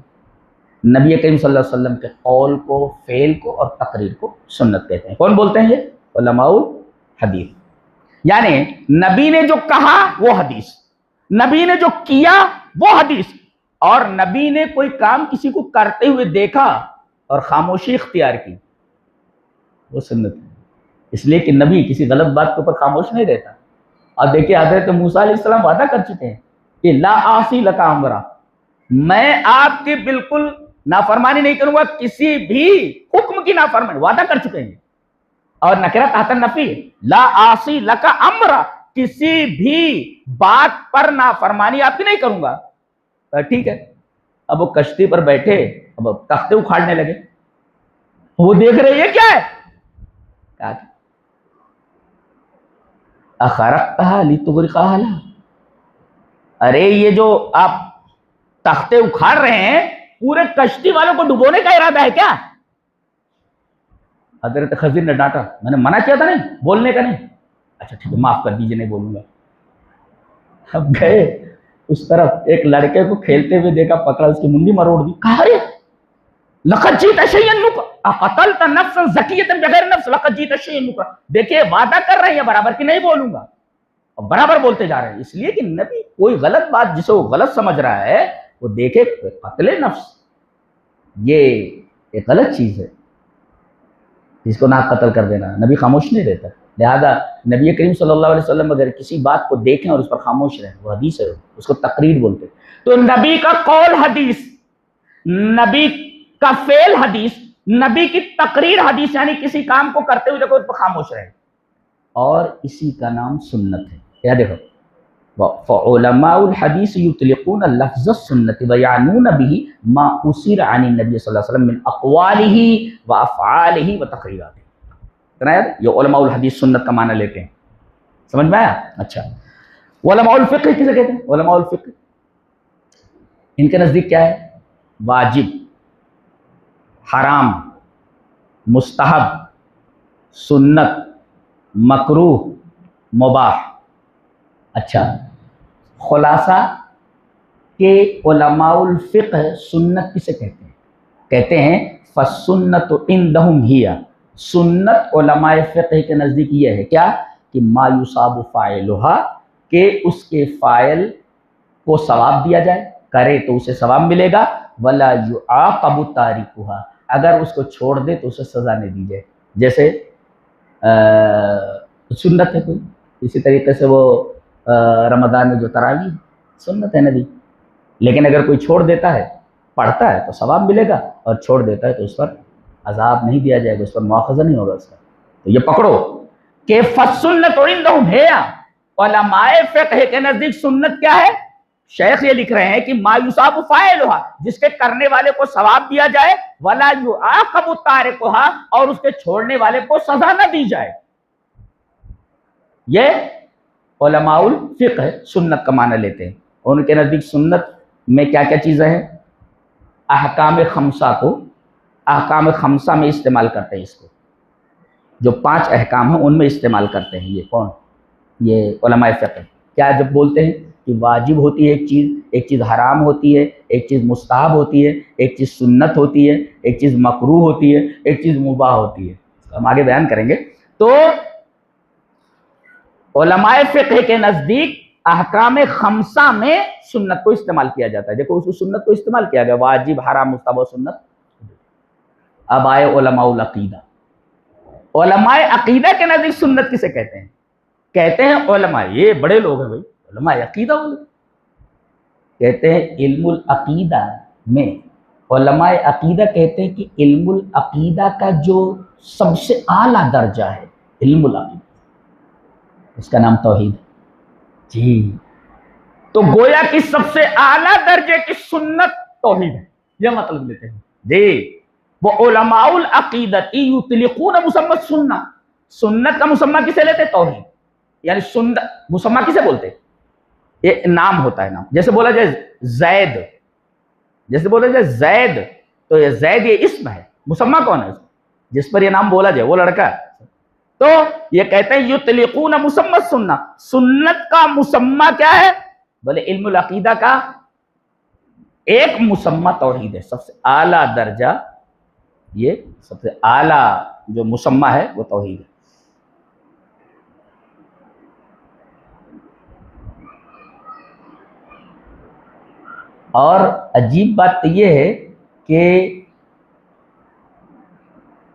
نبی کریم صلی اللہ علیہ وسلم کے قول کو، فعل کو اور تقریر کو سنت کہتے ہیں۔ کون بولتے ہیں یہ؟ علماء الحدیث۔ یعنی نبی نے جو کہا وہ حدیث، نبی نے جو کیا وہ حدیث، اور نبی نے کوئی کام کسی کو کرتے ہوئے دیکھا اور خاموشی اختیار کی، وہ سنت ہے۔ اس لیے کہ نبی کسی غلط بات کے اوپر خاموش نہیں رہتا۔ اور دیکھیں حضرت موسیٰ علیہ السلام وعدہ کر چکے ہیں کہ لا آسی لک امرا، میں آپ کی بالکل نافرمانی نہیں کروں گا، کسی بھی حکم کی نافرمانی، وعدہ کر چکے ہیں۔ اور نکرہ تحت النفی، لا آسی لک امرا، کسی بھی بات پر نافرمانی آپ کی نہیں کروں گا۔ ٹھیک ہے، اب وہ کشتی پر بیٹھے، اب تختے اکھاڑنے لگے، وہ دیکھ رہے یہ کیا ہے، کہا اخرقتها لتغرقها لها، ارے یہ جو آپ تختے اکھاڑ رہے ہیں پورے کشتی والوں کو ڈبونے کا ارادہ ہے کیا؟ حضرت خضر نے ڈانٹا، میں نے منع کیا تھا نہیں بولنے کا، نہیں، اچھا ٹھیک ہے معاف کر دیجیے نہیں بولوں گا۔ اب گئے اس طرف، ایک لڑکے کو کھیلتے ہوئے دیکھا، پکڑا، اس کی منڈی مروڑ دی، کہا ارے لقد جئت شیئا نکرا اقتلت نفسا زکیۃ بغیر نفس لقد جئت شیئا نکرا۔ دیکھیں وعدہ کر رہے ہیں برابر کی نہیں بولوں گا، اور برابر بولتے جا رہے ہیں۔ اس لیے کہ نبی کوئی غلط بات جسے وہ غلط سمجھ رہا ہے وہ دیکھے، قتل نفس یہ ایک غلط چیز ہے، جس کو نہ قتل کر دینا، نبی خاموش نہیں رہتا۔ لہذا نبی کریم صلی اللہ علیہ وسلم اگر کسی بات کو دیکھیں اور اس پر خاموش رہیں، وہ حدیث ہے، اس کو تقریر بولتے ہیں۔ تو نبی کا قول حدیث، نبی کا فعل حدیث، نبی کی تقریر حدیث، یعنی کسی کام کو کرتے ہوئے دیکھو اس پر خاموش رہے، اور اسی کا نام سنت ہے۔ کیا دیکھو، فعلماء الحدیث یطلقون لفظ السنت ویعنون به ما اثر عن النبی صلی اللہ علیہ وسلم من اقوالہ وافعالہ وتقریراتہ۔ یہ علماء الحدیث سنت کا معنی لیتے ہیں، سمجھ میں آیا؟ اچھا، علماء الفقہ کسے کہتے ہیں؟ علماء الفقہ ان کے نزدیک کیا ہے؟ واجب، حرام، مستحب، سنت، مکروہ، مباح۔ اچھا، خلاصہ کہ علماء الفقہ سنت کسے کہتے ہیں؟ کہتے ہیں فالسنت عندہم ہی، سنت علماء فقہ کے نزدیک یہ ہے کیا کہ ما یصاب فاعلھا، کہ اس کے فاعل کو ثواب دیا جائے، کرے تو اسے ثواب ملے گا، ولا یعاقب تارکھا، اگر اس کو چھوڑ دے تو اسے سزا نہیں دی جائے۔ جیسے سنت ہے کوئی، اسی طریقے سے وہ رمضان میں جو تراویح سنت ہے نبی، لیکن اگر کوئی چھوڑ دیتا ہے، پڑھتا ہے تو ثواب ملے گا، اور چھوڑ دیتا ہے تو اس پر عذاب نہیں دیا جائے گا، اس پر مواخذہ نہیں ہوگا اس کا۔ تو یہ پکڑو کہ فالسنت عندہم ہے، علماء فقہ کے نزدیک سنت کیا ہے؟ شیخ یہ لکھ رہے ہیں کہ ما یصاب فاعلھا، جس کے کرنے والے کو ثواب دیا جائے، ولا یعاقب تارکھا، اور اس کے چھوڑنے والے کو سزا نہ دی جائے۔ یہ علماء الفقہ سنت کا معنی لیتے ہیں۔ ان کے نزدیک سنت میں کیا کیا چیزیں ہیں؟ احکام خمسہ کو، احکام خمسہ میں استعمال کرتے ہیں اس کو، جو 5 احکام ہیں ان میں استعمال کرتے ہیں۔ یہ کون؟ یہ علماء فقہ کیا جب بولتے ہیں کہ واجب ہوتی ہے ایک چیز حرام ہوتی ہے، ایک چیز مستحب ہوتی ہے، ایک چیز سنت ہوتی ہے، ایک چیز مکروہ ہوتی ہے، ایک چیز مباح ہوتی ہے، ہم آگے بیان کریں گے۔ تو علماء فقہ کے نزدیک احکام خمسہ میں سنت کو استعمال کیا جاتا ہے۔ دیکھو اس سنت کو استعمال کیا گیا، واجب، حرام، مستحب و سنت۔ اب آئے علماء العقیدہ۔ علماء عقیدہ کے نزدیک سنت کسے کہتے ہیں؟ کہتے ہیں علماء، یہ بڑے لوگ ہیں بھائی، علماء عقیدہ والے کہتے ہیں علم العقیدہ میں، علماء عقیدہ کہتے ہیں کہ علم العقیدہ کا جو سب سے اعلیٰ درجہ ہے علم العقیدہ، اس کا نام توحید ہے جی۔ تو گویا کہ سب سے اعلیٰ درجے کی سنت توحید ہے، یہ مطلب لیتے ہیں جی۔ وہ علماء العقیدۃ یطلقون مسمى سنہ، سنت کا مسمى کسے لیتے؟ توحید، یعنی سنت مسمى کسے بولتے؟ یہ نام ہوتا ہے، نام جیسے بولا جائے زید، جیسے بولا جائے زید، تو یہ زید یہ اسم ہے، مسمى کون ہے؟ جس پر یہ نام بولا جائے وہ لڑکا ہے۔ تو یہ کہتے ہیں یطلقون مسمى سنہ، سنت کا مسمى کیا ہے؟ بولے علم العقیدہ کا ایک مسمى توحید ہے، سب سے اعلیٰ درجہ، یہ سب سے اعلیٰ جو مسمى ہے وہ توحید ہے۔ اور عجیب بات یہ ہے کہ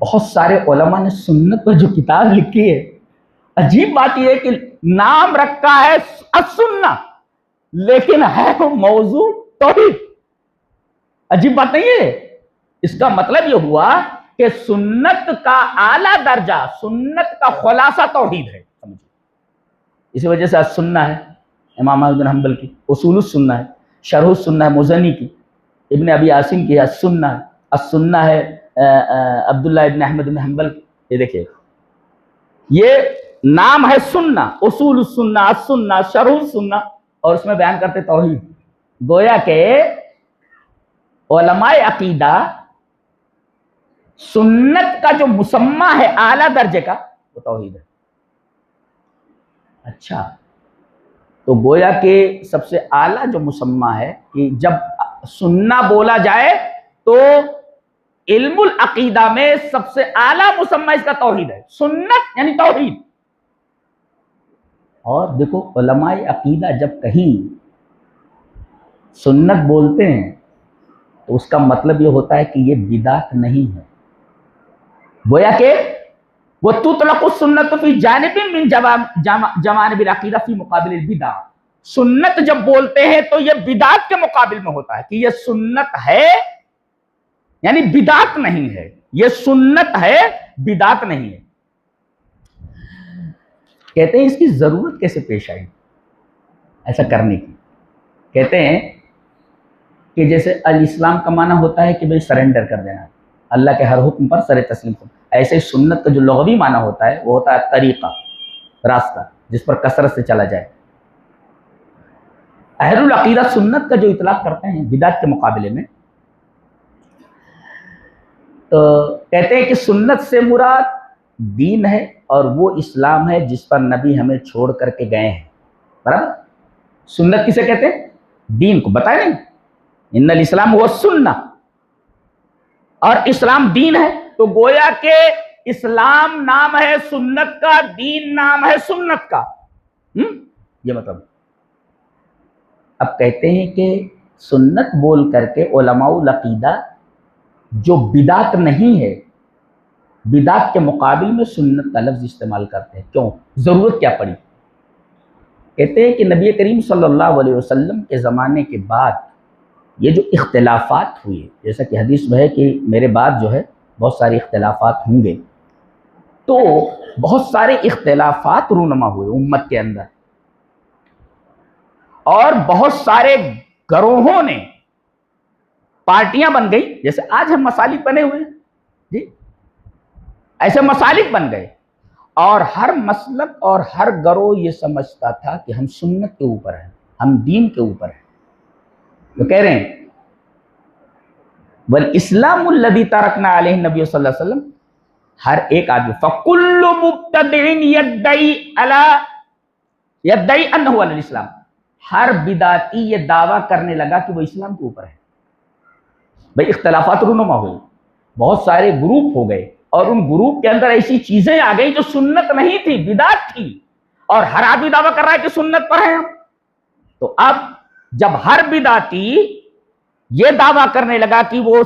بہت سارے علماء نے سنت پر جو کتاب لکھی ہے، عجیب بات یہ ہے کہ نام رکھا ہے السنہ، لیکن ہے وہ موضوع توحید۔ عجیب بات نہیں ہے؟ اس کا مطلب یہ ہوا کہ سنت کا اعلیٰ درجہ، سنت کا خلاصہ توحید ہے، سمجھے؟ اسی وجہ سے السنہ ہے امام احمد بن حنبل کی، اصول السنہ ہے، شرح السنہ ہے مزنی کی، ابن ابی عاصم کی السنہ ہے، السنہ ہے عبداللہ ابن احمد بن حنبل کی۔ یہ دیکھیے، یہ نام ہے سنہ، اصول السنہ، السنہ، شرح السنہ، اور اس میں بیان کرتے توحید۔ گویا کہ علماء عقیدہ سنت کا جو مسمى ہے اعلیٰ درجے کا وہ توحید ہے۔ اچھا، تو گویا کہ سب سے اعلیٰ جو مسمى ہے کہ جب سنہ بولا جائے تو علم العقیدہ میں سب سے اعلیٰ مسمى اس کا توحید ہے، سنت یعنی توحید۔ اور دیکھو علماء عقیدہ جب کہیں سنت بولتے ہیں تو اس کا مطلب یہ ہوتا ہے کہ یہ بدعت نہیں ہے، گویا کہ وہ تطلق السنت فی جانب من جوانب العقیدہ فی مقابل البدع، سنت جب بولتے ہیں تو یہ بدعت کے مقابل میں ہوتا ہے کہ یہ سنت ہے، یعنی بدعت نہیں ہے، یہ سنت ہے، بدعت نہیں ہے۔ کہتے ہیں اس کی ضرورت کیسے پیش آئی ایسا کرنے کی؟ کہتے ہیں کہ جیسے الاسلام کا معنی ہوتا ہے کہ بھئی سرنڈر کر دینا، اللہ کے ہر حکم پر سر تسلیم کرنا، ایسے سنت کا جو لغوی معنی ہوتا ہے وہ ہوتا ہے طریقہ، راستہ جس پر کثرت سے چلا جائے۔ اہل العقیدہ سنت کا جو اطلاق کرتے ہیں بدعت کے مقابلے میں، تو کہتے ہیں کہ سنت سے مراد دین ہے اور وہ اسلام ہے جس پر نبی ہمیں چھوڑ کر کے گئے ہیں، برابر؟ سنت کسے کہتے ہیں؟ دین کو، بتائیں نہیں ان الاسلام هو السنہ، اور اسلام دین ہے، تو گویا کہ اسلام نام ہے سنت کا، دین نام ہے سنت کا، یہ مطلب۔ اب کہتے ہیں کہ سنت بول کر کے علماء العقیدہ جو بدعت نہیں ہے، بدعت کے مقابل میں سنت کا لفظ استعمال کرتے ہیں۔ کیوں؟ ضرورت کیا پڑی؟ کہتے ہیں کہ نبی کریم صلی اللہ علیہ وسلم کے زمانے کے بعد یہ جو اختلافات ہوئے، جیسا کہ حدیث میں ہے کہ میرے بعد جو ہے بہت سارے اختلافات ہوں گے، تو بہت سارے اختلافات رونما ہوئے امت کے اندر، اور بہت سارے گروہوں نے پارٹیاں بن گئی، جیسے آج ہم مسالک بنے ہوئے ہیں جی، ایسے مسالک بن گئے، اور ہر مسلک اور ہر گروہ یہ سمجھتا تھا کہ ہم سنت کے اوپر ہیں، ہم دین کے اوپر ہیں۔ وہ کہہ رہے ہیں والاسلام الذی ترکنا علیہ النبی صلی اللہ علیہ وسلم، ہر ایک آدمی فَكُلُّ مُبْتَدِعٍ يَدَّعِي عَلَى یدعی انہ علی الاسلام، ہر بدعتی یہ دعویٰ کرنے لگا کہ وہ اسلام کے اوپر ہے۔ بھئی اختلافات رونما ہوئے، بہت سارے گروپ ہو گئے، اور ان گروپ کے اندر ایسی چیزیں آ گئی جو سنت نہیں تھی، بدعت تھی، اور ہر آدمی دعویٰ کر رہا ہے کہ سنت پر ہے ہم۔ تو اب جب ہر بدعتی یہ دعویٰ کرنے لگا کہ وہ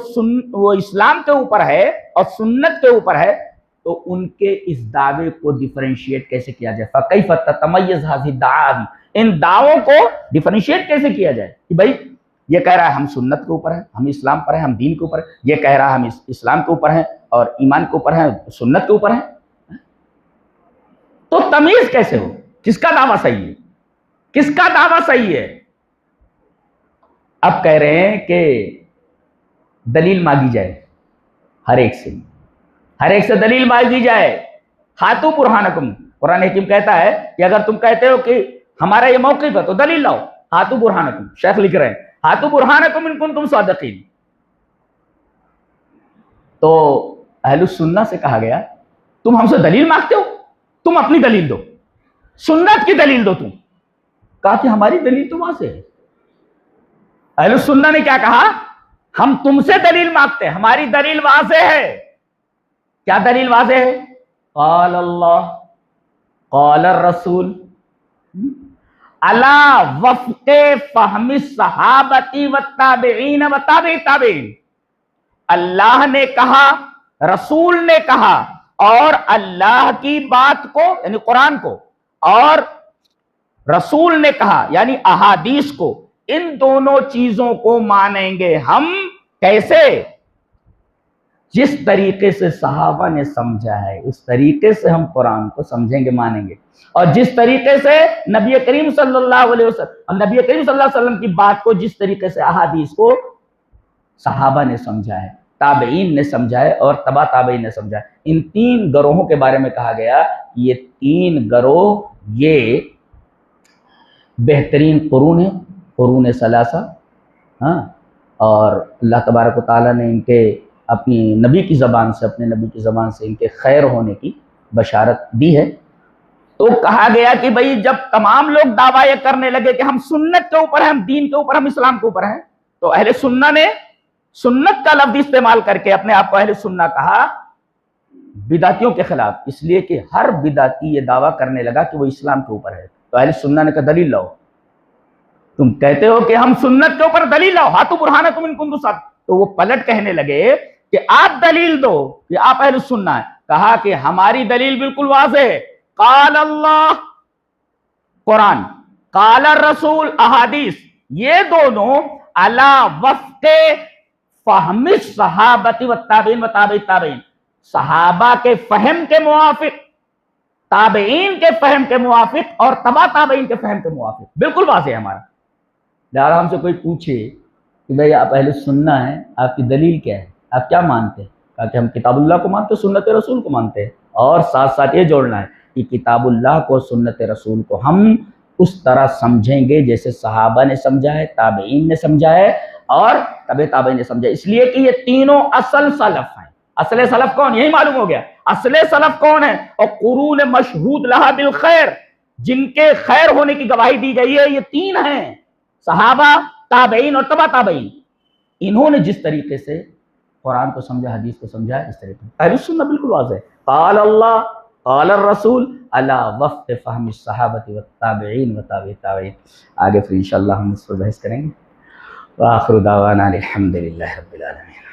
اسلام کے اوپر ہے اور سنت کے اوپر ہے، تو ان کے اس دعوے کو ڈیفرینشیٹ کیسے کیا جائے؟ فَكَيْفَ تَتَمَيَّزُ هَذِهِ الدَّعَاوِي، ان دعووں کو ڈیفرینشیٹ کیسے کیا جائے کہ بھائی یہ کہہ رہا ہے ہم سنت کے اوپر ہیں، ہم اسلام پر ہیں، ہم دین کے اوپر ہیں، یہ کہہ رہا ہے ہم اسلام کے اوپر ہیں اور ایمان کے اوپر ہیں، سنت کے اوپر ہیں، تو تمیز کیسے ہو؟ کس کا دعویٰ صحیح ہے، کس کا دعویٰ صحیح ہے؟ اب کہہ رہے ہیں کہ دلیل مانگی جائے ہر ایک سے دلیل مانگی جائے۔ ہاتھو برہانکم، قرآن حکیم کہتا ہے کہ اگر تم کہتے ہو کہ ہمارا یہ موقف ہے تو دلیل لاؤ۔ ہاتھو برہانکم، شیخ لکھ رہے ہیں ہاتھو برہانکم ان کنتم صادقین۔ تو اہل السنہ سے کہا گیا تم ہم سے دلیل مانگتے ہو، تم اپنی دلیل دو، سنت کی دلیل دو۔ تم کہا کہ ہماری دلیل تو واضح ہے۔ اہل السنہ نے کیا کہا؟ ہم تم سے دلیل مانگتے ہیں، ہماری دلیل واضح ہے۔ کیا دلیل واضح ہے؟ قال اللہ قال الرسول علی وفق فہم الصحابۃ والتابعین وتابع التابعین۔ اللہ نے کہا، رسول نے کہا، اور اللہ کی بات کو یعنی قرآن کو اور رسول نے کہا یعنی احادیث کو، ان دونوں چیزوں کو مانیں گے ہم۔ کیسے؟ جس طریقے سے صحابہ نے سمجھا ہے اس طریقے سے ہم قرآن کو سمجھیں گے، مانیں گے، اور جس طریقے سے نبی کریم صلی اللہ علیہ وسلم کی بات کو، جس طریقے سے احادیث کو صحابہ نے سمجھا ہے، تابعین نے سمجھا ہے اور تبع تابعین نے سمجھا ہے۔ ان تین گروہوں کے بارے میں کہا گیا یہ تین گروہ یہ بہترین قرون ہیں، قرون ثلاثہ، اور اللہ تبارک و تعالیٰ نے ان کے اپنی نبی کی زبان سے ان کے خیر ہونے کی بشارت دی ہے۔ تو کہا گیا کہ بھئی جب تمام لوگ دعویٰ یہ کرنے لگے کہ ہم سنت کے اوپر ہیں، ہم دین کے اوپر، ہم اسلام کے اوپر ہیں، تو اہل سنہ نے سنت کا لفظ استعمال کر کے اپنے آپ کو اہل سنہ کہا بدعتیوں کے خلاف، اس لیے کہ ہر بدعتی یہ دعویٰ کرنے لگا کہ وہ اسلام کے اوپر ہے۔ تو اہل سنہ نے کہا دلیل لاؤ، تم کہتے ہو کہ ہم سنت کے اوپر، دلیل لاؤ، ہاتھو برہانکم ان کنتم صادقین۔ تو وہ پلٹ کہنے لگے کہ آپ دلیل دو کہ آپ اہل سنہ ہیں۔ کہا کہ ہماری دلیل بالکل واضح ہے، قال اللہ قرآن، قال الرسول احادیث، یہ دونوں علی وفق فہم الصحابۃ والتابعین وتابع التابعین، صحابہ کے فہم کے موافق، تابعین کے فہم کے موافق اور تبع تابعین کے فہم کے موافق، بالکل واضح ہے ہمارا۔ لہٰذا ہم سے کوئی پوچھے کہ بھئی آپ اہل سنہ ہیں، آپ کی دلیل کیا ہے، آپ کیا مانتے ہیں؟ کہا کہ ہم کتاب اللہ کو مانتے ہیں، سنت رسول کو مانتے ہیں، اور ساتھ ساتھ یہ جوڑنا ہے کہ کتاب اللہ کو، سنت رسول کو ہم اس طرح سمجھیں گے جیسے صحابہ نے سمجھا ہے، تابعین نے سمجھا ہے اور تبع تابعین نے سمجھا ہے، اس لیے کہ یہ تینوں اصل سلف ہیں۔ اصل سلف کون؟ یہی معلوم ہو گیا اصل سلف کون ہے، اور قرون مشہود لہا بالخیر، جن کے خیر ہونے کی گواہی دی گئی ہے، یہ تین ہیں، صحابہ، تابعین اور تبع تابعین۔ انہوں نے جس طریقے سے قرآن کو سمجھا، حدیث کو سمجھا، اس طریقے سے اہل سنہ بالکل واضح ہے، قال اللہ قال الرسول علی وفق فہم الصحابۃ والتابعین وتابع التابعین۔ آگے پھر انشاءاللہ ہم اس پر بحث کریں گے۔ وآخر دعوانا الحمد للہ رب العالمین۔